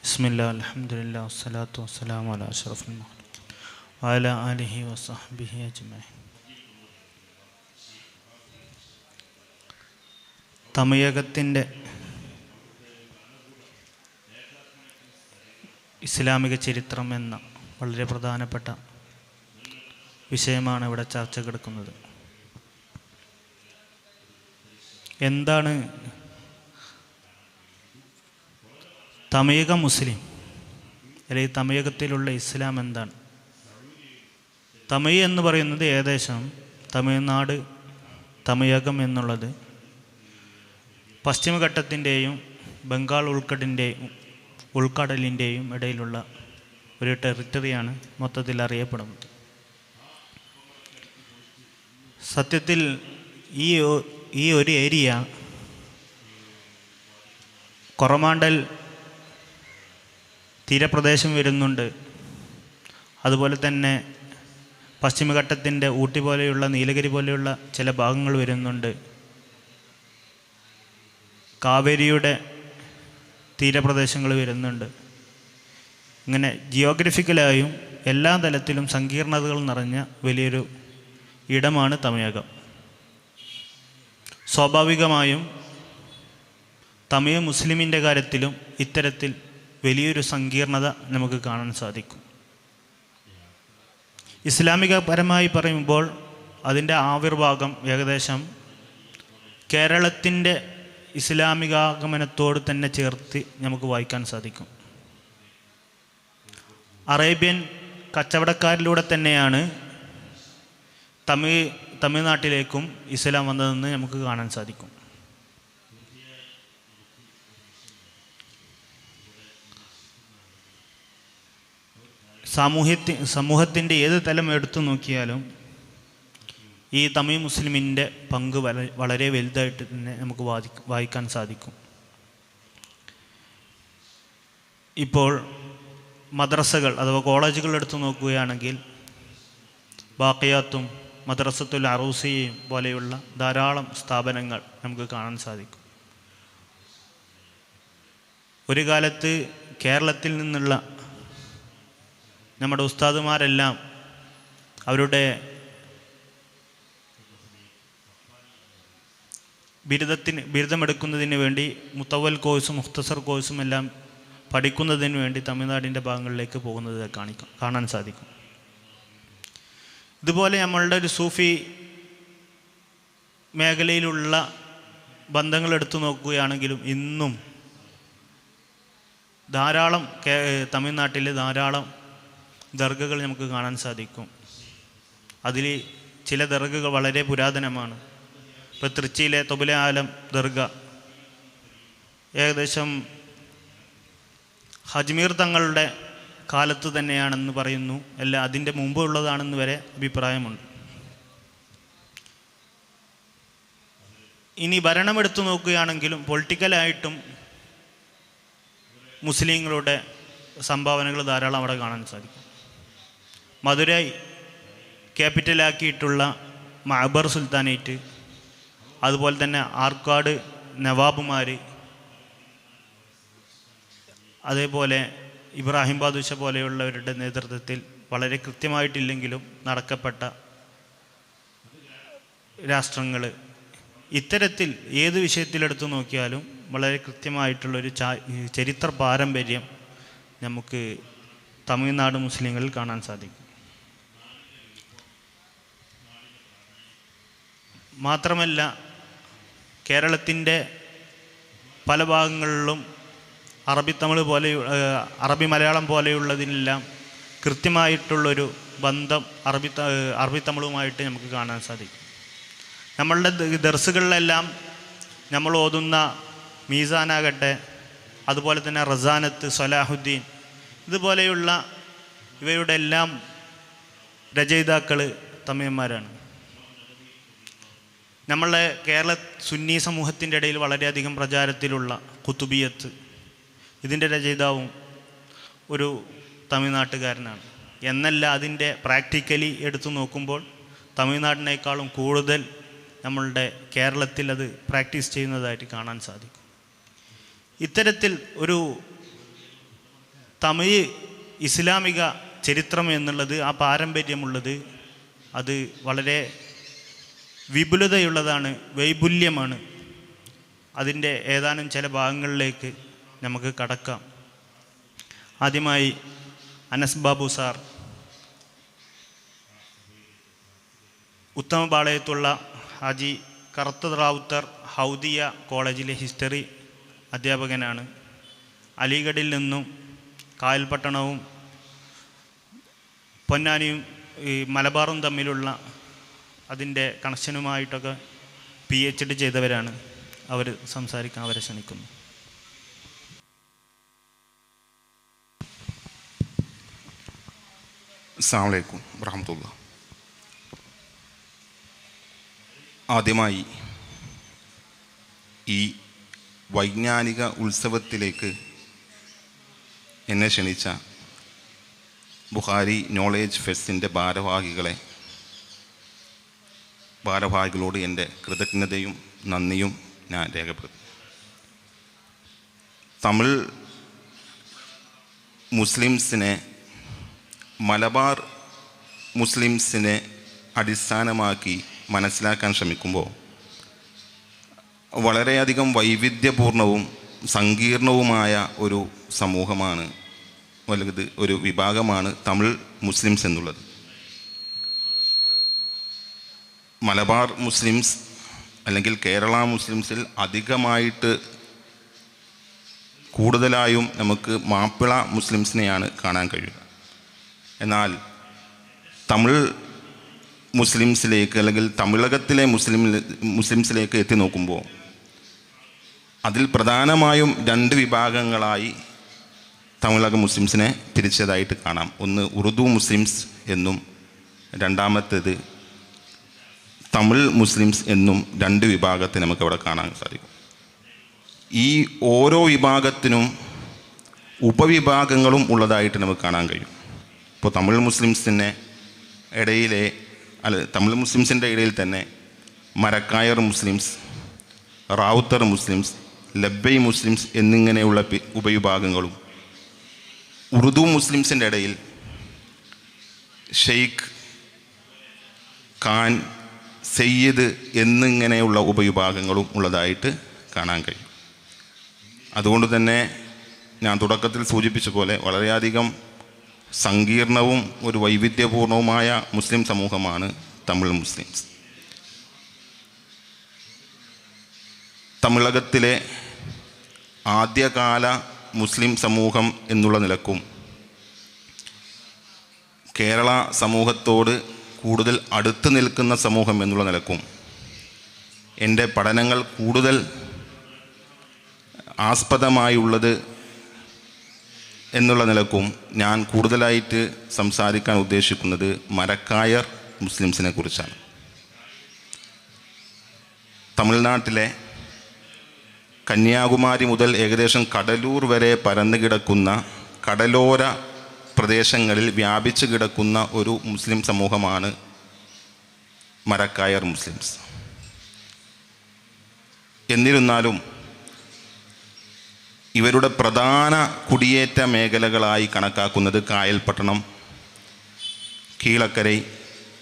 ബിസ്മില്ലാ അൽഹംദുലില്ലാ വസ്സലാത്തു വസ്സലാമു അലാ അഷ്റഫിൽ മുർസലീൻ വഅലാ ആലിഹി വസഹ്ബിഹി അജ്മഈൻ. തമയകത്തിൻ്റെ ഇസ്ലാമിക ചരിത്രം എന്ന വളരെ പ്രധാനപ്പെട്ട വിഷയമാണ് ഇവിടെ ചർച്ചക്കെടുക്കുന്നത്. എന്താണ് തമയക മുസ്ലിം അല്ലെങ്കിൽ തമയകത്തിലുള്ള ഇസ്ലാം എന്താണ്? തമയ എന്ന് പറയുന്നത് ഏകദേശം തമിഴ്നാട് തമയകം എന്നുള്ളത് പശ്ചിമഘട്ടത്തിൻ്റെയും ബംഗാൾ ഉൾക്കടലിൻ്റെയും ഇടയിലുള്ള ഒരു ടെറിട്ടറിയാണ് മൊത്തത്തിൽ അറിയപ്പെടുന്നത്. സത്യത്തിൽ ഈ ഒരു ഏരിയ കൊറമാണ്ടൽ തീരപ്രദേശം വരുന്നുണ്ട്. അതുപോലെ തന്നെ പശ്ചിമഘട്ടത്തിൻ്റെ ഊട്ടി പോലെയുള്ള നീലഗിരി പോലെയുള്ള ചില ഭാഗങ്ങൾ വരുന്നുണ്ട്. കാവേരിയുടെ തീരപ്രദേശങ്ങൾ വരുന്നുണ്ട്. ഇങ്ങനെ ജിയോഗ്രഫിക്കലായും എല്ലാ തലത്തിലും സങ്കീർണതകൾ നിറഞ്ഞ വലിയൊരു ഇടമാണ് തമയകം. സ്വാഭാവികമായും തമിഴ് മുസ്ലിമിൻ്റെ കാര്യത്തിലും ഇത്തരത്തിൽ വലിയൊരു സങ്കീർണത നമുക്ക് കാണാൻ സാധിക്കും. ഇസ്ലാമികപരമായി പറയുമ്പോൾ അതിൻ്റെ ആവിർഭാവം ഏകദേശം കേരളത്തിൻ്റെ ഇസ്ലാമികാഗമനത്തോട് തന്നെ ചേർത്ത് നമുക്ക് വായിക്കാൻ സാധിക്കും. അറേബ്യൻ കച്ചവടക്കാരിലൂടെ തന്നെയാണ് തമിഴ്നാട്ടിലേക്കും ഇസ്ലാം വന്നതെന്ന് നമുക്ക് കാണാൻ സാധിക്കും. സമൂഹത്തിൻ്റെ ഏത് തലം എടുത്തു നോക്കിയാലും ഈ തമിഴ് മുസ്ലിമിൻ്റെ പങ്ക് വളരെ വലുതായിട്ട് തന്നെ നമുക്ക് വായിക്കാൻ സാധിക്കും. ഇപ്പോൾ മദ്രസകൾ അഥവാ കോളേജുകൾ എടുത്തു നോക്കുകയാണെങ്കിൽ ബാഖിയാത്തും മദ്രസത്തുൽ അറൂസിയയും പോലെയുള്ള ധാരാളം സ്ഥാപനങ്ങൾ നമുക്ക് കാണാൻ സാധിക്കും. ഒരു കാലത്ത് കേരളത്തിൽ നിന്നുള്ള നമ്മുടെ ഉസ്താദുമാരെല്ലാം അവരുടെ ബിരുദമെടുക്കുന്നതിന് വേണ്ടി മുത്തവൽ കോഴ്സും മുഖ്തസർ കോഴ്സും എല്ലാം പഠിക്കുന്നതിന് വേണ്ടി തമിഴ്നാടിൻ്റെ ഭാഗങ്ങളിലേക്ക് പോകുന്നത് കാണാൻ സാധിക്കും. ഇതുപോലെ നമ്മളുടെ ഒരു സൂഫി മേഖലയിലുള്ള ബന്ധങ്ങൾ എടുത്തു നോക്കുകയാണെങ്കിലും ഇന്നും ധാരാളം തമിഴ്നാട്ടിൽ ധാരാളം ദർഗകൾ നമുക്ക് കാണാൻ സാധിക്കും. അതിൽ ചില ദർഗകൾ വളരെ പുരാതനമാണ്. ഇപ്പോൾ തൃച്ചിയിലെ തൊബുല ആലം ദർഗ ഏകദേശം ഹജ്മീർ തങ്ങളുടെ കാലത്ത് തന്നെയാണെന്ന് പറയുന്നു. അല്ല, അതിൻ്റെ മുമ്പ് ഉള്ളതാണെന്ന് വരെ അഭിപ്രായമുണ്ട്. ഇനി ഭരണമെടുത്തു നോക്കുകയാണെങ്കിലും പൊളിറ്റിക്കലായിട്ടും മുസ്ലിങ്ങളുടെ സംഭാവനകൾ ധാരാളം അവിടെ കാണാൻ സാധിക്കും. മധുരൈ ക്യാപിറ്റലാക്കിയിട്ടുള്ള മഅബർ സുൽത്താനേറ്റ്, അതുപോലെ തന്നെ ആർക്കാട് നവാബുമാർ, അതേപോലെ ഇബ്രാഹിം ബാദുഷ പോലെയുള്ളവരുടെ നേതൃത്വത്തിൽ വളരെ കൃത്യമായിട്ടില്ലെങ്കിലും നടക്കപ്പെട്ട രാഷ്ട്രങ്ങൾ, ഇത്തരത്തിൽ ഏത് വിഷയത്തിലെടുത്തു നോക്കിയാലും വളരെ കൃത്യമായിട്ടുള്ളൊരു ചരിത്ര പാരമ്പര്യം നമുക്ക് തമിഴ്നാട് മുസ്ലിങ്ങളിൽ കാണാൻ സാധിക്കും. മാത്രമല്ല കേരളത്തിൻ്റെ പല ഭാഗങ്ങളിലും അറബി മലയാളം പോലെയുള്ളതിനെല്ലാം കൃത്യമായിട്ടുള്ളൊരു ബന്ധം അറബി തമിഴുമായിട്ട് നമുക്ക് കാണാൻ സാധിക്കും. നമ്മളുടെ ദർസുകളിലെല്ലാം നമ്മൾ ഓതുന്ന മീസാനാകട്ടെ, അതുപോലെ തന്നെ റസാനത്ത്, സലാഹുദ്ദീൻ, ഇതുപോലെയുള്ള ഇവയുടെ എല്ലാം രചയിതാക്കൾ തമിഴന്മാരാണ്. നമ്മളുടെ കേരള സുന്നി സമൂഹത്തിൻ്റെ ഇടയിൽ വളരെയധികം പ്രചാരത്തിലുള്ള കുത്തുബിയത്ത്, ഇതിൻ്റെ രചയിതാവും ഒരു തമിഴ്നാട്ടുകാരനാണ്. എന്നല്ല, അതിൻ്റെ പ്രാക്ടിക്കലി എടുത്തു നോക്കുമ്പോൾ തമിഴ്നാടിനേക്കാളും കൂടുതൽ നമ്മളുടെ കേരളത്തിൽ അത് പ്രാക്ടീസ് ചെയ്യുന്നതായിട്ട് കാണാൻ സാധിക്കും. ഇത്തരത്തിൽ ഒരു തമിഴ് ഇസ്ലാമിക ചരിത്രം എന്നുള്ളത്, ആ പാരമ്പര്യമുള്ളത്, അത് വളരെ വിപുലതയുള്ളതാണ്, വൈപുല്യമാണ്. അതിൻ്റെ ഏതാനും ചില ഭാഗങ്ങളിലേക്ക് നമുക്ക് കടക്കാം. ആദ്യമായി അനസ് ബാബു സാർ ഉത്തമപാളയത്തുള്ള ഹാജി കറുത്ത റാവുത്തർ ഹൗദിയ കോളേജിലെ ഹിസ്റ്ററി അധ്യാപകനാണ്. അലിഗഡിൽ നിന്നും കായൽപട്ടണവും പൊന്നാനിയും ഈ മലബാറും തമ്മിലുള്ള അതിൻ്റെ കണക്ഷനുമായിട്ടൊക്കെ PhD ചെയ്തവരാണ്. അവർ സംസാരിക്കാൻ അവരെ ക്ഷണിക്കുന്നു. അസ്സലാമു അലൈക്കും വറഹ്മത്തുള്ളാഹി. ആദ്യമായി ഈ വൈജ്ഞാനിക ഉത്സവത്തിലേക്ക് എന്നെ ക്ഷണിച്ച ബുഖാരി നോളേജ് ഫെസ്റ്റിൻ്റെ ഭാരവാഹികളോട് എൻ്റെ കൃതജ്ഞതയും നന്ദിയും ഞാൻ രേഖപ്പെടുത്തുന്നു. തമിഴ് മുസ്ലിംസിനെ, മലബാർ മുസ്ലിംസിനെ അടിസ്ഥാനമാക്കി മനസ്സിലാക്കാൻ ശ്രമിക്കുമ്പോൾ വളരെയധികം വൈവിധ്യപൂർണവും സങ്കീർണവുമായ ഒരു സമൂഹമാണ്, വലുത് ഒരു വിഭാഗമാണ് തമിഴ് മുസ്ലിംസ് എന്നുള്ളത്. മലബാർ മുസ്ലിംസ് അല്ലെങ്കിൽ കേരള മുസ്ലിംസിൽ അധികമായിട്ട് കൂടുതലായും നമുക്ക് മാപ്പിള മുസ്ലിംസിനെയാണ് കാണാൻ കഴിയുക. എന്നാൽ തമിഴ് മുസ്ലിംസിലേക്ക് അല്ലെങ്കിൽ തമിഴകത്തിലെ മുസ്ലിംസിലേക്ക് എത്തി നോക്കുമ്പോൾ അതിൽ പ്രധാനമായും 2 വിഭാഗങ്ങളായി തമിഴക മുസ്ലിംസിനെ തിരിച്ചതായിട്ട് കാണാം. ഒന്ന് ഉറുദു മുസ്ലിംസ് എന്നും രണ്ടാമത്തേത് തമിഴ് മുസ്ലിംസ് എന്നും 2 വിഭാഗത്തെ നമുക്കവിടെ കാണാൻ സാധിക്കും. ഈ ഓരോ വിഭാഗത്തിനും ഉപവിഭാഗങ്ങളും ഉള്ളതായിട്ട് നമുക്ക് കാണാൻ കഴിയും. ഇപ്പോൾ തമിഴ് മുസ്ലിംസിൻ്റെ ഇടയിൽ തന്നെ മരക്കായർ മുസ്ലിംസ്, റാവുത്തർ മുസ്ലിംസ്, ലബ്ബൈ മുസ്ലിംസ് എന്നിങ്ങനെയുള്ള ഉപവിഭാഗങ്ങളും, ഉറുദു മുസ്ലിംസിൻ്റെ ഇടയിൽ ഷെയ്ഖ്, ഖാൻ, സയ്യിദ് എന്നിങ്ങനെയുള്ള ഉപവിഭാഗങ്ങളും ഉള്ളതായിട്ട് കാണാൻ കഴിയും. അതുകൊണ്ട് തന്നെ ഞാൻ തുടക്കത്തിൽ സൂചിപ്പിച്ച പോലെ വളരെയധികം സങ്കീർണവും ഒരു വൈവിധ്യപൂർണവുമായ മുസ്ലിം സമൂഹമാണ് തമിഴ് മുസ്ലിംസ്. തമിഴകത്തിലെ ആദ്യകാല മുസ്ലിം സമൂഹം എന്നുള്ള നിലക്കും കേരള സമൂഹത്തോട് കൂടുതൽ അടുത്ത് നിൽക്കുന്ന സമൂഹം എന്നുള്ള നിലക്കും എൻ്റെ പഠനങ്ങൾ കൂടുതൽ ആസ്പദമായുള്ളത് എന്നുള്ള നിലക്കും ഞാൻ കൂടുതലായിട്ട് സംസാരിക്കാൻ ഉദ്ദേശിക്കുന്നത് മരക്കായർ മുസ്ലിംസിനെ കുറിച്ചാണ്. തമിഴ്നാട്ടിലെ കന്യാകുമാരി മുതൽ ഏകദേശം കടലൂർ വരെ പരന്നു കിടക്കുന്ന കടലോര പ്രദേശങ്ങളിൽ വ്യാപിച്ചു കിടക്കുന്ന ഒരു മുസ്ലിം സമൂഹമാണ് മരക്കായർ മുസ്ലിംസ്. എന്നിരുന്നാലും ഇവരുടെ പ്രധാന കുടിയേറ്റ മേഖലകളായി കണക്കാക്കുന്നത് കായൽപട്ടണം, കീഴക്കരൈ,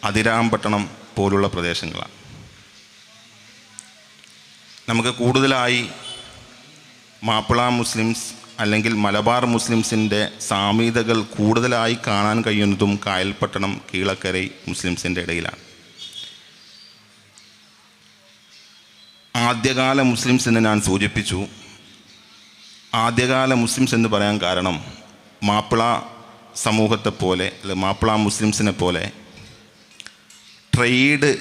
അതിരാമ്പട്ടണം പോലുള്ള പ്രദേശങ്ങളാണ്. നമുക്ക് കൂടുതലായി മാപ്പിള മുസ്ലിംസ് അല്ലെങ്കിൽ മലബാർ മുസ്ലിംസിൻ്റെ സാമ്യതകൾ കൂടുതലായി കാണാൻ കഴിയുന്നതും കായൽപട്ടണം, കീഴക്കരൈ മുസ്ലിംസിൻ്റെ ഇടയിലാണ്. ആദ്യകാല മുസ്ലിംസ് എന്ന് ഞാൻ സൂചിപ്പിച്ചു. ആദ്യകാല മുസ്ലിംസ് എന്ന് പറയാൻ കാരണം മാപ്പിള സമൂഹത്തെ പോലെ അല്ലെങ്കിൽ മാപ്പിള മുസ്ലിംസിനെ പോലെ ട്രേഡ്,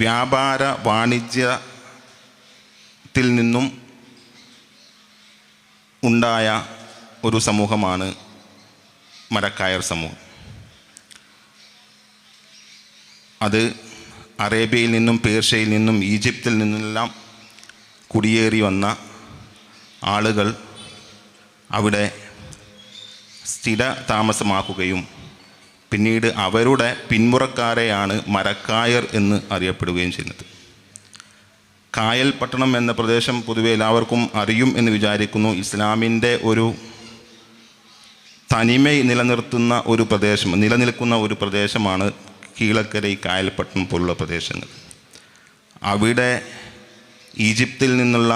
വ്യാപാര വാണിജ്യത്തിൽ നിന്നും ഉണ്ടായ ഒരു സമൂഹമാണ് മരക്കായർ സമൂഹം. അത് അറേബ്യയിൽ നിന്നും പേർഷ്യയിൽ നിന്നും ഈജിപ്തിൽ നിന്നെല്ലാം കുടിയേറി വന്ന ആളുകൾ അവിടെ സ്ഥിര താമസമാക്കുകയും പിന്നീട് അവരുടെ പിന്മുറക്കാരെയാണ് മരക്കായർ എന്ന് അറിയപ്പെടുകയും ചെയ്യുന്നത്. കായൽപട്ടണം എന്ന പ്രദേശം പൊതുവെ എല്ലാവർക്കും അറിയും എന്ന് വിചാരിക്കുന്നു. ഇസ്ലാമിൻ്റെ ഒരു തനിമ നിലനിൽക്കുന്ന ഒരു പ്രദേശമാണ് കീഴക്കര കായൽപ്പട്ടണം പോലുള്ള പ്രദേശങ്ങൾ. അവിടെ ഈജിപ്തിൽ നിന്നുള്ള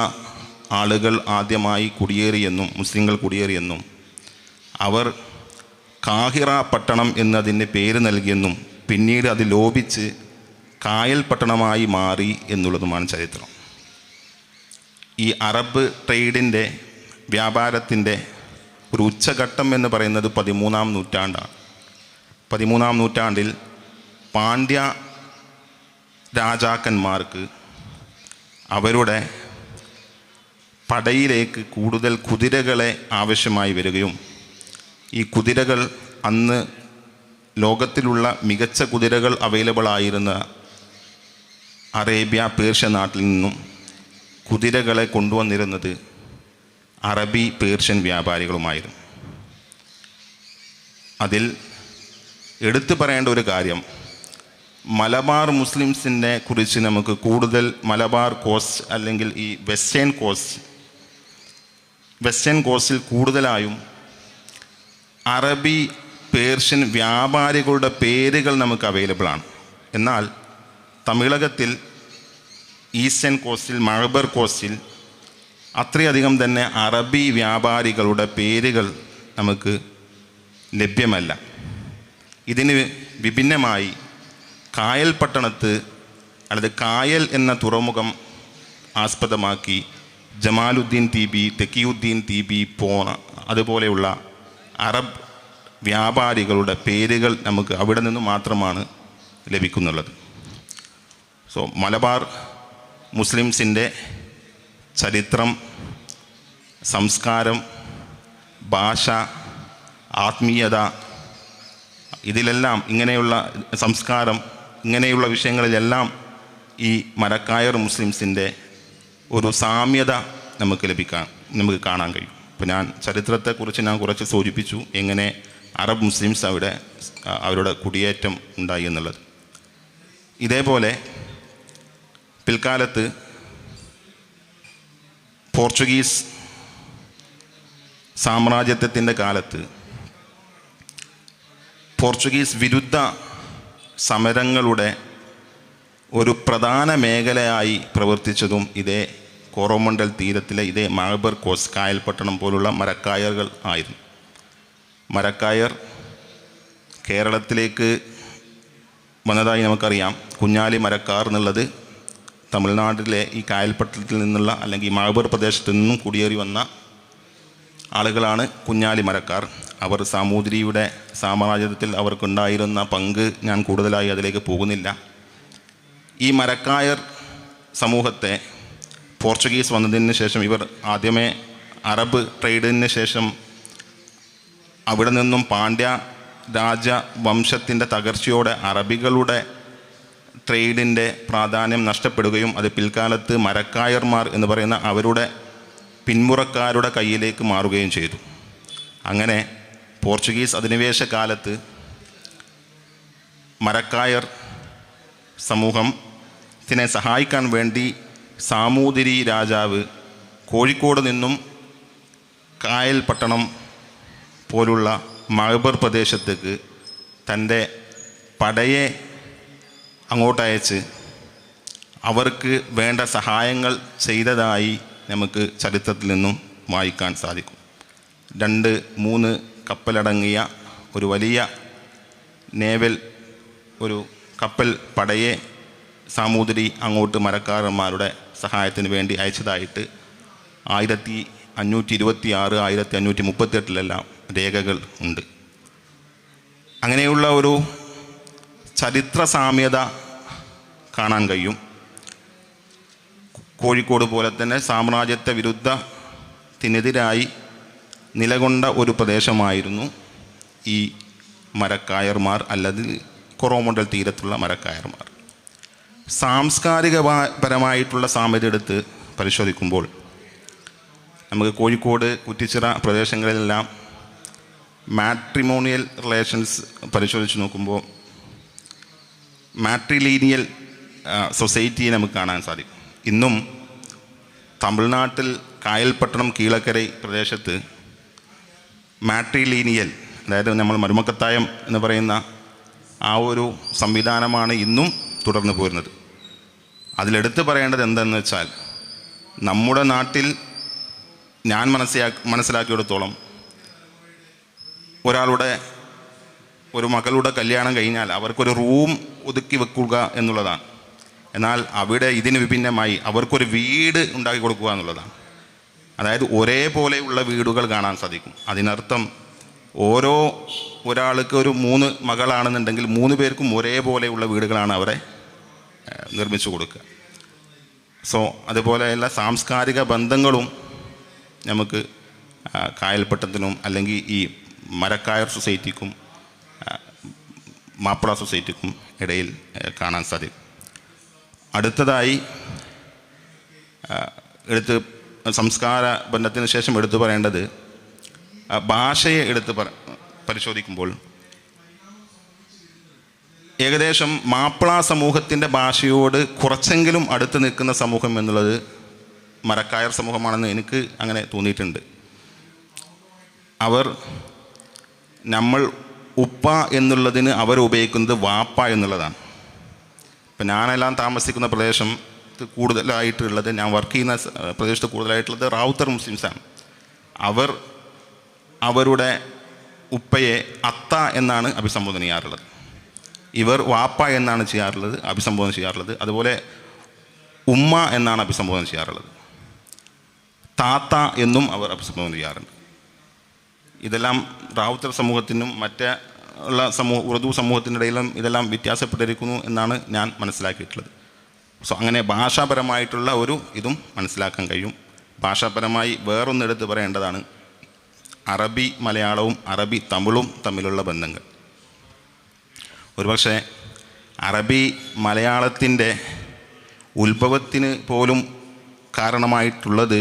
ആളുകൾ ആദ്യമായി കുടിയേറിയെന്നും മുസ്ലിങ്ങൾ കുടിയേറിയെന്നും അവർ കാഹിറ പട്ടണം എന്നതിന് പേര് നൽകിയെന്നും പിന്നീട് അത് ലോപിച്ച് കായൽ പട്ടണമായി മാറി എന്നുള്ളതുമാണ് ചരിത്രം. ഈ അറബ് ട്രേഡിൻ്റെ വ്യാപാരത്തിൻ്റെ ഒരു ഉച്ചഘട്ടം എന്ന് പറയുന്നത് 13-ാം നൂറ്റാണ്ടാണ്. 13-ാം നൂറ്റാണ്ടിൽ പാണ്ഡ്യ രാജാക്കന്മാർക്ക് അവരുടെ പടയിലേക്ക് കൂടുതൽ കുതിരകളെ ആവശ്യമായി വരികയും ഈ കുതിരകൾ അന്ന് ലോകത്തിലുള്ള മികച്ച കുതിരകൾ അവൈലബിൾ ആയിരുന്ന അറേബ്യ പേർഷ്യ നാട്ടിൽ നിന്നും കുതിരകളെ കൊണ്ടുവന്നിരുന്നത് അറബി പേർഷ്യൻ വ്യാപാരികളുമായിരുന്നു. അതിൽ എടുത്തു പറയേണ്ട ഒരു കാര്യം, മലബാർ മുസ്ലിംസിനെ കുറിച്ച് നമുക്ക് കൂടുതൽ മലബാർ കോസ്റ്റ് അല്ലെങ്കിൽ ഈ വെസ്റ്റേൺ കോസ്റ്റിൽ കൂടുതലായും അറബി പേർഷ്യൻ വ്യാപാരികളുടെ പേരുകൾ നമുക്ക് അവൈലബിൾ ആണ്. എന്നാൽ തമിഴകത്തിൽ ഈസ്റ്റേൺ കോസ്റ്റിൽ മലബാർ കോസ്റ്റിൽ അത്രയധികം തന്നെ അറബി വ്യാപാരികളുടെ പേരുകൾ നമുക്ക് ലഭ്യമല്ല. ഇതിന് വിഭിന്നമായി കായൽ പട്ടണത്ത് അതായത് കായൽ എന്ന തുറമുഖം ആസ്പദമാക്കി ജമാലുദ്ദീൻ തീബി, തെക്കിയുദ്ദീൻ തീബി പോണ അതുപോലെയുള്ള അറബ് വ്യാപാരികളുടെ പേരുകൾ നമുക്ക് അവിടെ നിന്ന് മാത്രമാണ് ലഭിക്കുന്നുള്ളത്. സോ മലബാർ മുസ്ലിംസിൻ്റെ ചരിത്രം, സംസ്കാരം, ഭാഷ, ആത്മീയത, ഇതിലെല്ലാം ഇങ്ങനെയുള്ള ഇങ്ങനെയുള്ള വിഷയങ്ങളിലെല്ലാം ഈ മരക്കായർ മുസ്ലിംസിൻ്റെ ഒരു സാമ്യത നമുക്ക് കാണാൻ കഴിയും. ഇപ്പോൾ ഞാൻ ചരിത്രത്തെക്കുറിച്ച് കുറച്ച് സൂചിപ്പിച്ചു, എങ്ങനെ അറബ് മുസ്ലിംസ് അവരുടെ കുടിയേറ്റം ഉണ്ടായി എന്നുള്ളത്. ഇതേപോലെ പിൽക്കാലത്ത് പോർച്ചുഗീസ് സാമ്രാജ്യത്വത്തിൻ്റെ കാലത്ത് പോർച്ചുഗീസ് വിരുദ്ധ സമരങ്ങളുടെ ഒരു പ്രധാന മേഖലയായി പ്രവർത്തിച്ചതും ഇതേ കോറോമണ്ടൽ തീരത്തിലെ ഇതേ മലബാർ കോസ്റ്റ് കായൽപ്പട്ടണം പോലുള്ള മരക്കായറുകൾ ആയിരുന്നു. മരക്കായർ കേരളത്തിലേക്ക് വന്നതായി നമുക്കറിയാം. കുഞ്ഞാലി മരക്കാർ എന്നുള്ളത് തമിഴ്നാട്ടിലെ ഈ കായൽപ്പട്ടണത്തിൽ നിന്നുള്ള അല്ലെങ്കിൽ മലബാർ പ്രദേശത്ത് നിന്നും കുടിയേറി വന്ന ആളുകളാണ് കുഞ്ഞാലി മരക്കാർ. അവർ സാമൂതിരിയുടെ സാമ്രാജ്യത്തിൽ അവർക്കുണ്ടായിരുന്ന പങ്ക് ഞാൻ കൂടുതലായി അതിലേക്ക് പോകുന്നില്ല. ഈ മരക്കായർ സമൂഹത്തെ പോർച്ചുഗീസ് വന്നതിന് ശേഷം ഇവർ ആദ്യമേ അറബ് ട്രേഡിന് ശേഷം അവിടെ നിന്നും പാണ്ഡ്യ രാജവംശത്തിൻ്റെ തകർച്ചയോടെ അറബികളുടെ ട്രേഡിൻ്റെ പ്രാധാന്യം നഷ്ടപ്പെടുകയും അത് പിൽക്കാലത്ത് മരക്കായർമാർ എന്ന് പറയുന്ന അവരുടെ പിന്മുറക്കാരുടെ കയ്യിലേക്ക് മാറുകയും ചെയ്തു. അങ്ങനെ പോർച്ചുഗീസ് അധിനിവേശ കാലത്ത് മരക്കായർ സമൂഹത്തിനെ സഹായിക്കാൻ വേണ്ടി സാമൂതിരി രാജാവ് കോഴിക്കോട് നിന്നും കായൽ പട്ടണം പോലുള്ള മലബാർ പ്രദേശത്തേക്ക് തൻ്റെ പടയെ അങ്ങോട്ടയച്ച് അവർക്ക് വേണ്ട സഹായങ്ങൾ ചെയ്തതായി നമുക്ക് ചരിത്രത്തിൽ നിന്നും വായിക്കാൻ സാധിക്കും. 2-3 കപ്പലടങ്ങിയ ഒരു വലിയ നേവൽ ഒരു കപ്പൽ പടയെ സാമൂതിരി അങ്ങോട്ട് മരക്കാരന്മാരുടെ സഹായത്തിന് വേണ്ടി അയച്ചതായിട്ട് 1526, 1538 രേഖകൾ ഉണ്ട്. അങ്ങനെയുള്ള ഒരു ചരിത്ര സാമ്യത കാണാൻ കഴിയും. കോഴിക്കോട് പോലെ തന്നെ സാമ്രാജ്യത്വ വിരുദ്ധത്തിനെതിരായി നിലകൊണ്ട ഒരു പ്രദേശമായിരുന്നു ഈ മരക്കായർമാർ അല്ലെങ്കിൽ കൊറോമണ്ടൽ തീരത്തുള്ള മരക്കായർമാർ. സാംസ്കാരികപരമായിട്ടുള്ള സാമ്യത എടുത്ത് പരിശോധിക്കുമ്പോൾ നമുക്ക് കോഴിക്കോട്, കുറ്റിച്ചിറ പ്രദേശങ്ങളിലെല്ലാം മാട്രിമോണിയൽ റിലേഷൻസ് പരിശോധിച്ച് നോക്കുമ്പോൾ മാട്രിലീനിയൽ സൊസൈറ്റിയെ നമുക്ക് കാണാൻ സാധിക്കും. ഇന്നും തമിഴ്നാട്ടിൽ കായൽപ്പട്ടണം കീഴക്കര പ്രദേശത്ത് മാട്രിലീനിയൽ അതായത് നമ്മൾ മരുമക്കത്തായം എന്ന് പറയുന്ന ആ ഒരു സംവിധാനമാണ് ഇന്നും തുടർന്നു പോരുന്നത്. അതിലെടുത്ത് പറയേണ്ടത് എന്തെന്ന് വെച്ചാൽ, നമ്മുടെ നാട്ടിൽ ഞാൻ മനസ്സിലാക്കിയെടുത്തോളം ഒരു മകളുടെ കല്യാണം കഴിഞ്ഞാൽ അവർക്കൊരു റൂം ഒതുക്കി വെക്കുക എന്നുള്ളതാണ്. എന്നാൽ അവിടെ ഇതിന് വിഭിന്നമായി അവർക്കൊരു വീട് ഉണ്ടാക്കി കൊടുക്കുക എന്നുള്ളതാണ്. അതായത് ഒരേപോലെയുള്ള വീടുകൾ കാണാൻ സാധിക്കും. അതിനർത്ഥം ഒരാൾക്ക് ഒരു 3 മകളാണെന്നുണ്ടെങ്കിൽ 3 പേർക്കും ഒരേപോലെയുള്ള വീടുകളാണ് അവരെ നിർമ്മിച്ചു കൊടുക്കുക. അതുപോലെയുള്ള സാംസ്കാരിക ബന്ധങ്ങളും നമുക്ക് കായൽപ്പട്ടത്തിനും അല്ലെങ്കിൽ ഈ മരക്കായർ സൊസൈറ്റിക്കും മാപ്പിള സൊസൈറ്റിക്കും ഇടയിൽ കാണാൻ സാധിക്കും. അടുത്തതായി സംസ്കാര ബന്ധത്തിന് ശേഷം എടുത്തു പറയേണ്ടത് ഭാഷയെ പരിശോധിക്കുമ്പോൾ ഏകദേശം മാപ്പിള സമൂഹത്തിൻ്റെ ഭാഷയോട് കുറച്ചെങ്കിലും അടുത്ത് നിൽക്കുന്ന സമൂഹം എന്നുള്ളത് മരക്കായർ സമൂഹമാണെന്ന് എനിക്ക് അങ്ങനെ തോന്നിയിട്ടുണ്ട്. നമ്മൾ ഉപ്പ എന്നുള്ളതിന് അവർ ഉപയോഗിക്കുന്നത് വാപ്പ എന്നുള്ളതാണ്. ഇപ്പം ഞാനെല്ലാം താമസിക്കുന്ന പ്രദേശം കൂടുതലായിട്ടുള്ളത്, ഞാൻ വർക്ക് ചെയ്യുന്ന പ്രദേശത്ത് കൂടുതലായിട്ടുള്ളത് റാവുത്തർ മുസ്ലിംസാണ്. അവരുടെ ഉപ്പയെ അത്ത എന്നാണ് അഭിസംബോധന ചെയ്യാറുള്ളത്. ഇവർ വാപ്പ എന്നാണ് അഭിസംബോധന ചെയ്യാറുള്ളത്. അതുപോലെ ഉമ്മ എന്നാണ് അഭിസംബോധന ചെയ്യാറുള്ളത്. താത്ത എന്നും അവർ അഭിസംബോധന ചെയ്യാറുണ്ട്. ഇതെല്ലാം റാവുത്തർ സമൂഹത്തിനും മറ്റുള്ള ഉറുദു സമൂഹത്തിനിടയിലും ഇതെല്ലാം വ്യത്യാസപ്പെട്ടിരിക്കുന്നു എന്നാണ് ഞാൻ മനസ്സിലാക്കിയിട്ടുള്ളത്. അങ്ങനെ ഭാഷാപരമായിട്ടുള്ള ഇതും മനസ്സിലാക്കാൻ കഴിയും. ഭാഷാപരമായി വേറൊന്നെടുത്ത് പറയേണ്ടതാണ് അറബി മലയാളവും അറബി തമിഴും തമ്മിലുള്ള ബന്ധങ്ങൾ. ഒരുപക്ഷെ അറബി മലയാളത്തിൻ്റെ ഉത്ഭവത്തിന് പോലും കാരണമായിട്ടുള്ളത്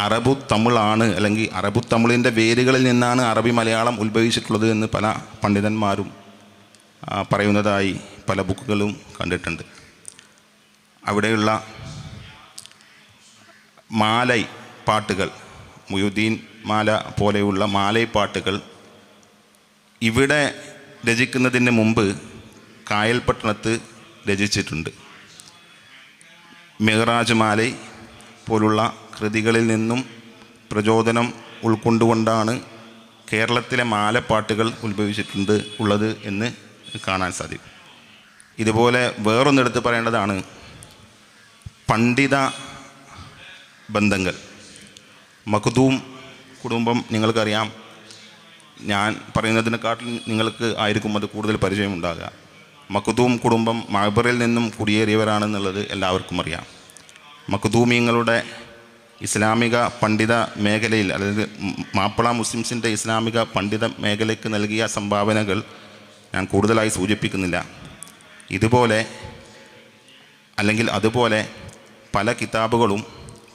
അറബു തമിഴാണ്, അല്ലെങ്കിൽ അറബു തമിഴിൻ്റെ വേരുകളിൽ നിന്നാണ് അറബി മലയാളം ഉത്ഭവിച്ചിട്ടുള്ളത് എന്ന് പല പണ്ഡിതന്മാരും പറയുന്നതായി പല ബുക്കുകളും കണ്ടിട്ടുണ്ട്. അവിടെയുള്ള മാലൈ പാട്ടുകൾ, മുയുദ്ദീൻ മാല പോലെയുള്ള മാലൈ പാട്ടുകൾ ഇവിടെ രചിക്കുന്നതിന് മുമ്പ് കായൽപട്ടണത്ത് രചിച്ചിട്ടുണ്ട്. മെഹ്റാജ് മാലൈ പോലുള്ള കൃതികളിൽ നിന്നും പ്രചോദനം ഉൾക്കൊണ്ടുകൊണ്ടാണ് കേരളത്തിലെ മാലപ്പാട്ടുകൾ ഉള്ളത് എന്ന് കാണാൻ സാധിക്കും. ഇതുപോലെ വേറൊന്നെടുത്ത് പറയേണ്ടതാണ് പണ്ഡിത ബന്ധങ്ങൾ. മഖ്ദൂം കുടുംബം നിങ്ങൾക്കറിയാം. ഞാൻ പറയുന്നതിനെക്കാട്ടിൽ നിങ്ങൾക്ക് ആയിരിക്കും അത് കൂടുതൽ പരിചയമുണ്ടാകുക. മഖ്ദൂം കുടുംബം മഅ്ബറിൽ നിന്നും കുടിയേറിയവരാണെന്നുള്ളത് എല്ലാവർക്കും അറിയാം. മഖ്ദൂമിങ്ങളുടെ ഇസ്ലാമിക പണ്ഡിത മേഖലയിൽ, അതായത് മാപ്പിള മുസ്ലിംസിൻ്റെ ഇസ്ലാമിക പണ്ഡിത മേഖലയ്ക്ക് നൽകിയ സംഭാവനകൾ ഞാൻ കൂടുതലായി സൂചിപ്പിക്കുന്നില്ല. അതുപോലെ പല കിതാബുകളും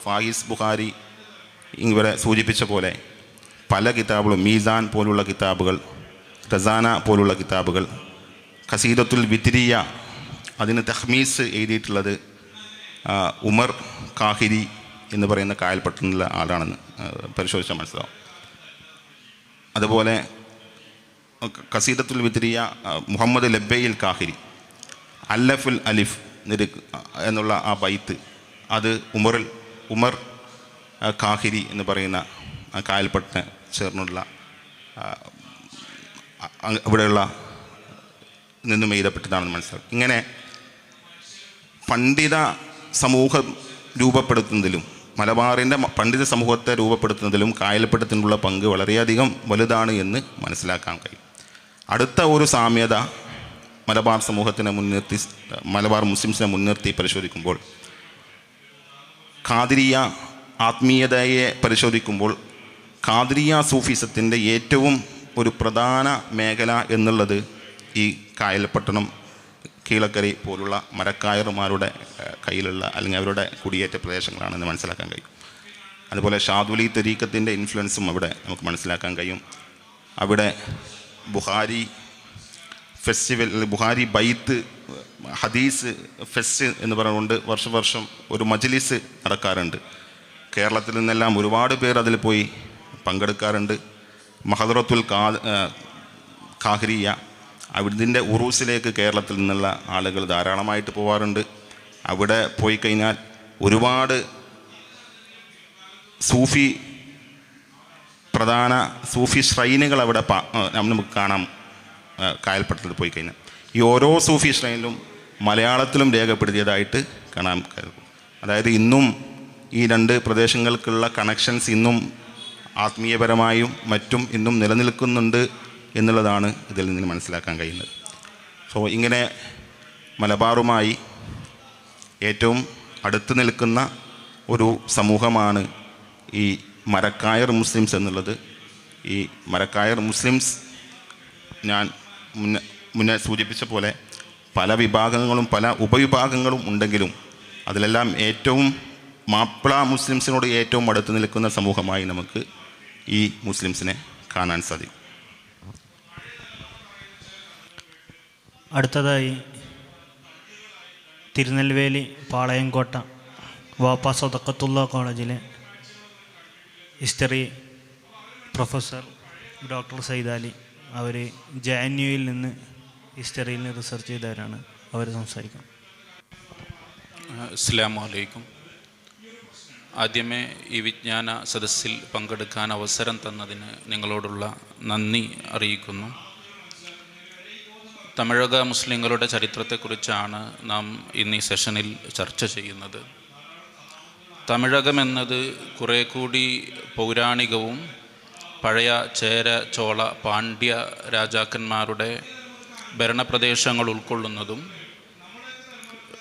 ഫായിസ് ബുഖാരി ഇവിടെ സൂചിപ്പിച്ച പോലെ പല കിതാബുകളും, മീസാൻ പോലുള്ള കിതാബുകൾ, ഖസാന പോലുള്ള കിതാബുകൾ, ഖസീദത്തുൽ വിത്രിയ, അതിന് തഹ്മീസ് എഴുതിയിട്ടുള്ളത് ഉമർ കാഹിരി എന്ന് പറയുന്ന കായൽപട്ടണത്തിലുള്ള ആളാണെന്ന് പരിശോധിച്ചാൽ മനസ്സിലാവും. അതുപോലെ ഖസീദത്തുൽ വിത്രിയ മുഹമ്മദ് ലബ്ബയിൽ കാഹിരി, അല്ലഫുൽ അലിഫ് എന്നുള്ള ആ ബൈത്ത് അത് ഉമർ കാഹിരി എന്ന് പറയുന്ന കായൽപട്ടണം ചേർന്നുള്ള ഇവിടെയുള്ള നിന്നും എഴുതപ്പെട്ടതാണെന്ന് മനസ്സിലാക്കും. ഇങ്ങനെ പണ്ഡിത സമൂഹം രൂപപ്പെടുത്തുന്നതിലും മലബാറിൻ്റെ പണ്ഡിത സമൂഹത്തെ രൂപപ്പെടുത്തുന്നതിലും കായൽപ്പട്ടത്തിനുള്ള പങ്ക് വളരെയധികം വലുതാണ് എന്ന് മനസ്സിലാക്കാൻ കഴിയും. അടുത്ത ഒരു സാമ്യത മലബാർ സമൂഹത്തിനെ മുൻനിർത്തി, മലബാർ മുസ്ലിംസിനെ മുൻനിർത്തി പരിശോധിക്കുമ്പോൾ, ഖാദിരിയ ആത്മീയതയെ പരിശോധിക്കുമ്പോൾ ഖാദിരിയ സൂഫിസത്തിൻ്റെ ഏറ്റവും ഒരു പ്രധാന മേഖല എന്നുള്ളത് ഈ കായൽപ്പട്ടണം, കീഴക്കരി പോലുള്ള മരക്കായർമാരുടെ കയ്യിലുള്ള അല്ലെങ്കിൽ അവരുടെ കുടിയേറ്റ പ്രദേശങ്ങളാണെന്ന് മനസ്സിലാക്കാൻ കഴിയും. അതുപോലെ ഷാദുലി തരീക്കത്തിൻ്റെ ഇൻഫ്ലുവൻസും അവിടെ നമുക്ക് മനസ്സിലാക്കാൻ കഴിയും. അവിടെ ബുഖാരി ഫെസ്റ്റിവൽ, ബുഖാരി ബൈത്ത് ഹദീസ് ഫെസ്റ്റ് എന്ന് പറഞ്ഞുകൊണ്ട് വർഷം ഒരു മജ്ലിസ് നടക്കാറുണ്ട്. കേരളത്തിൽ നിന്നെല്ലാം ഒരുപാട് പേർ അതിൽ പോയി പങ്കെടുക്കാറുണ്ട്. മഹദറത്തുൽ ഖാഹിരിയ, അവിടുത്തെ ഉറൂസിലേക്ക് കേരളത്തിൽ നിന്നുള്ള ആളുകൾ ധാരാളമായിട്ട് പോകാറുണ്ട്. അവിടെ പോയി കഴിഞ്ഞാൽ ഒരുപാട് പ്രധാന സൂഫി ശ്രൈനുകൾ അവിടെ നമുക്ക് കാണാം. കായൽപ്പട്ടത്തിൽ പോയി കഴിഞ്ഞാൽ ഈ ഓരോ സൂഫി ശ്രൈനിലും മലയാളത്തിലും രേഖപ്പെടുത്തിയതായിട്ട് കാണാൻ കഴിയും. അതായത് ഇന്നും ഈ രണ്ട് പ്രദേശങ്ങൾക്കുള്ള കണക്ഷൻസ് ഇന്നും ആത്മീയപരമായും മറ്റും ഇന്നും നിലനിൽക്കുന്നുണ്ട് എന്നുള്ളതാണ് ഇതിൽ നിന്ന് മനസ്സിലാക്കാൻ കഴിയുന്നത്. സോ ഇങ്ങനെ മലബാറുമായി ഏറ്റവും അടുത്ത് നിൽക്കുന്ന ഒരു സമൂഹമാണ് ഈ മരക്കായർ മുസ്ലിംസ് എന്നുള്ളത്. ഈ മരക്കായർ മുസ്ലിംസ് ഞാൻ മുന്നേ സൂചിപ്പിച്ച പോലെ പല വിഭാഗങ്ങളും പല ഉപവിഭാഗങ്ങളും ഉണ്ടെങ്കിലും അതിലെല്ലാം ഏറ്റവും മാപ്പിള മുസ്ലിംസിനോട് ഏറ്റവും അടുത്ത് നിൽക്കുന്ന സമൂഹമായി നമുക്ക് ഈ മുസ്ലിംസിനെ കാണാൻ സാധിക്കും. അടുത്തതായി തിരുനെൽവേലി പാളയംകോട്ട വാപ്പ സദഖത്തുള്ള കോളേജിലെ ഹിസ്റ്ററി പ്രൊഫസർ ഡോക്ടർ സൈദാലി, അവർ JNUയിൽ നിന്ന് ഹിസ്റ്ററിയിൽ നിന്ന് റിസർച്ച് ചെയ്തവരാണ്. അവർ സംസാരിക്കും. അസ്സലാമു അലൈക്കും. ആദ്യമേ ഈ വിജ്ഞാന സദസ്സിൽ പങ്കെടുക്കാൻ അവസരം തന്നതിന് നിങ്ങളോടുള്ള നന്ദി അറിയിക്കുന്നു. തമിഴക മുസ്ലിങ്ങളുടെ ചരിത്രത്തെക്കുറിച്ചാണ് നാം ഇന്ന് ഈ സെഷനിൽ ചർച്ച ചെയ്യുന്നത്. തമിഴകമെന്നത് കുറേ കൂടി പൗരാണികവും പഴയ ചേര, ചോള, പാണ്ഡ്യ രാജാക്കന്മാരുടെ ഭരണപ്രദേശങ്ങൾ ഉൾക്കൊള്ളുന്നതും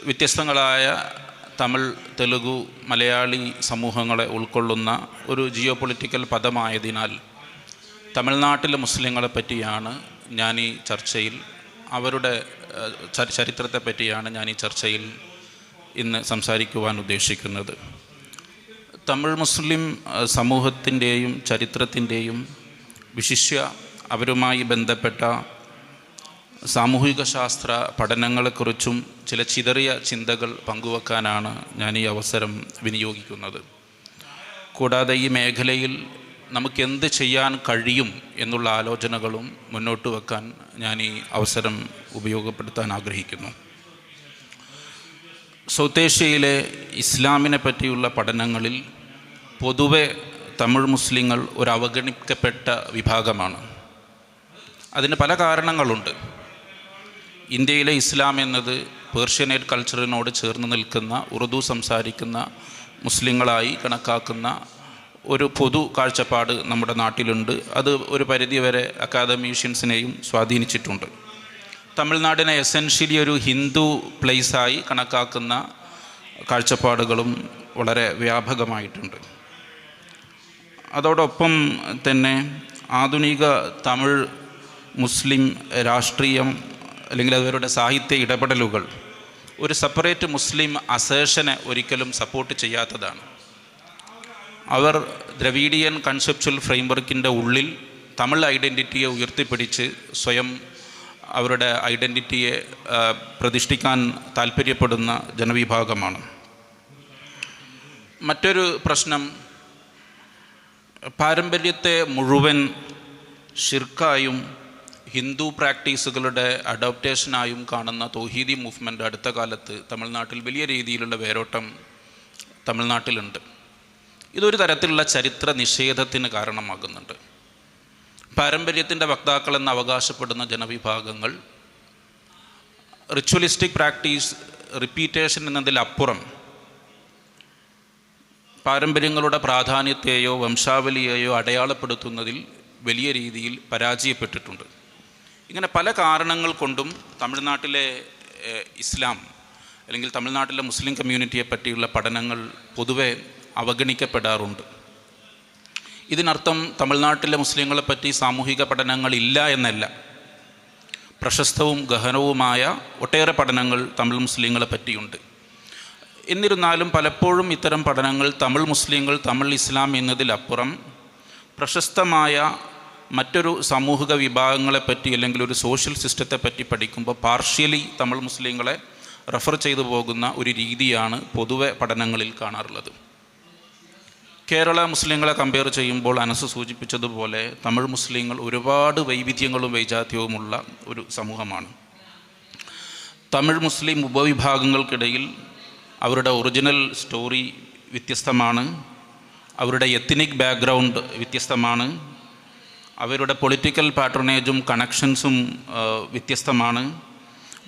വ്യത്യസ്തങ്ങളായ തമിഴ്, തെലുഗു, മലയാളി സമൂഹങ്ങളെ ഉൾക്കൊള്ളുന്ന ഒരു ജിയോ പൊളിറ്റിക്കൽ പദമായതിനാൽ തമിഴ്നാട്ടിലെ മുസ്ലിങ്ങളെ പറ്റിയാണ് ഞാൻ ഈ ചർച്ചയിൽ, അവരുടെ ചരിത്രത്തെ പറ്റിയാണ് ഞാൻ ഈ ചർച്ചയിൽ ഇന്ന് സംസാരിക്കുവാൻ ഉദ്ദേശിക്കുന്നത്. തമിഴ് മുസ്ലിം സമൂഹത്തിൻ്റെയും ചരിത്രത്തിൻ്റെയും വിശിഷ്യ അവരുമായി ബന്ധപ്പെട്ട സാമൂഹിക ശാസ്ത്ര പഠനങ്ങളെക്കുറിച്ചും ചില ചിതറിയ ചിന്തകൾ പങ്കുവെക്കാനാണ് ഞാൻ ഈ അവസരം വിനിയോഗിക്കുന്നത്. കൂടാതെ ഈ മേഖലയിൽ നമുക്കെന്ത് ചെയ്യാൻ കഴിയും എന്നുള്ള ആലോചനകളും മുന്നോട്ട് വെക്കാൻ ഞാൻ ഈ അവസരം ഉപയോഗപ്പെടുത്താൻ ആഗ്രഹിക്കുന്നു. സൗത്ത് ഏഷ്യയിലെ ഇസ്ലാമിനെ പറ്റിയുള്ള പഠനങ്ങളിൽ പൊതുവെ തമിഴ് മുസ്ലിങ്ങൾ ഒരു അവഗണിക്കപ്പെട്ട വിഭാഗമാണ്. അതിന് പല കാരണങ്ങളുണ്ട്. ഇന്ത്യയിലെ ഇസ്ലാം എന്നത് പേർഷ്യനേറ്റ് കൾച്ചറിനോട് ചേർന്ന് നിൽക്കുന്ന ഉറുദു സംസാരിക്കുന്ന മുസ്ലിങ്ങളായി കണക്കാക്കുന്ന ഒരു പൊതു കാഴ്ചപ്പാട് നമ്മുടെ നാട്ടിലുണ്ട്. അത് ഒരു പരിധിവരെ അക്കാദമീഷ്യൻസിനെയും സ്വാധീനിച്ചിട്ടുണ്ട്. തമിഴ്നാടിനെ എസെൻഷ്യലി ഒരു ഹിന്ദു പ്ലേസായി കണക്കാക്കുന്ന കാഴ്ചപ്പാടുകളും വളരെ വ്യാപകമായിട്ടുണ്ട്. അതോടൊപ്പം തന്നെ ആധുനിക തമിഴ് മുസ്ലിം രാഷ്ട്രീയം അല്ലെങ്കിൽ അവരുടെ സാഹിത്യ ഇടപെടലുകൾ ഒരു സെപ്പറേറ്റ് മുസ്ലിം അസേഷനെ ഒരിക്കലും സപ്പോർട്ട് ചെയ്യാത്തതാണ്. അവർ ദ്രവീഡിയൻ കൺസെപ്ച്വൽ ഫ്രെയിംവർക്കിൻ്റെ ഉള്ളിൽ തമിഴ് ഐഡൻറ്റിറ്റിയെ ഉയർത്തിപ്പിടിച്ച് സ്വയം അവരുടെ ഐഡൻറ്റിറ്റിയെ പ്രതിഷ്ഠിക്കാൻ താല്പര്യപ്പെടുന്ന ജനവിഭാഗമാണ്. മറ്റൊരു പ്രശ്നം, പാരമ്പര്യത്തെ മുഴുവൻ ഷിർക്കായും ഹിന്ദു പ്രാക്ടീസുകളുടെ അഡോപ്റ്റേഷനായും കാണുന്ന തൗഹീദി മൂവ്മെൻ്റ് അടുത്ത കാലത്ത് തമിഴ്നാട്ടിൽ വലിയ രീതിയിലുള്ള വേരോട്ടം തമിഴ്നാട്ടിലുണ്ട്. ഇതൊരു തരത്തിലുള്ള ചരിത്ര നിഷേധത്തിന് കാരണമാകുന്നുണ്ട്. പാരമ്പര്യത്തിൻ്റെ വക്താക്കളെന്ന് അവകാശപ്പെടുന്ന ജനവിഭാഗങ്ങൾ റിച്വലിസ്റ്റിക് പ്രാക്ടീസ്, റിപ്പീറ്റേഷൻ എന്നതിലപ്പുറം പാരമ്പര്യങ്ങളുടെ പ്രാധാന്യത്തെയോ വംശാവലിയെയോ അടയാളപ്പെടുത്തുന്നതിൽ വലിയ രീതിയിൽ പരാജയപ്പെട്ടിട്ടുണ്ട്. ഇങ്ങനെ പല കാരണങ്ങൾ കൊണ്ടും തമിഴ്നാട്ടിലെ ഇസ്ലാം അല്ലെങ്കിൽ തമിഴ്നാട്ടിലെ മുസ്ലിം കമ്മ്യൂണിറ്റിയെ പറ്റിയുള്ള പഠനങ്ങൾ പൊതുവെ അവഗണിക്കപ്പെടാറുണ്ട്. ഇതിനർത്ഥം തമിഴ്നാട്ടിലെ മുസ്ലിങ്ങളെപ്പറ്റി സാമൂഹിക പഠനങ്ങളില്ല എന്നല്ല. പ്രശസ്തവും ഗഹനവുമായ ഒട്ടേറെ പഠനങ്ങൾ തമിഴ് മുസ്ലിങ്ങളെ പറ്റിയുണ്ട്. എന്നിരുന്നാലും പലപ്പോഴും ഇത്തരം പഠനങ്ങൾ തമിഴ് മുസ്ലിങ്ങൾ, തമിഴ് ഇസ്ലാം എന്നതിലപ്പുറം പ്രശസ്തമായ മറ്റൊരു സാമൂഹിക വിഭാഗങ്ങളെപ്പറ്റി അല്ലെങ്കിൽ ഒരു സോഷ്യൽ സിസ്റ്റത്തെ പറ്റി പഠിക്കുമ്പോൾ പാർഷ്യലി തമിഴ് മുസ്ലിങ്ങളെ റെഫർ ചെയ്തു പോകുന്ന ഒരു രീതിയാണ് പൊതുവെ പഠനങ്ങളിൽ കാണാറുള്ളത്. കേരള മുസ്ലിങ്ങളെ കമ്പയർ ചെയ്യുമ്പോൾ അനസ് സൂചിപ്പിച്ചതുപോലെ തമിഴ് മുസ്ലിങ്ങൾ ഒരുപാട് വൈവിധ്യങ്ങളും വൈജാത്യവുമുള്ള ഒരു സമൂഹമാണ്. തമിഴ് മുസ്ലിം ഉപവിഭാഗങ്ങൾക്കിടയിൽ അവരുടെ ഒറിജിനൽ സ്റ്റോറി വ്യത്യസ്തമാണ്, അവരുടെ എത്നിക് ബാക്ക്ഗ്രൗണ്ട് വ്യത്യസ്തമാണ്, അവരുടെ പൊളിറ്റിക്കൽ പാട്രണേജും കണക്ഷൻസും വ്യത്യസ്തമാണ്.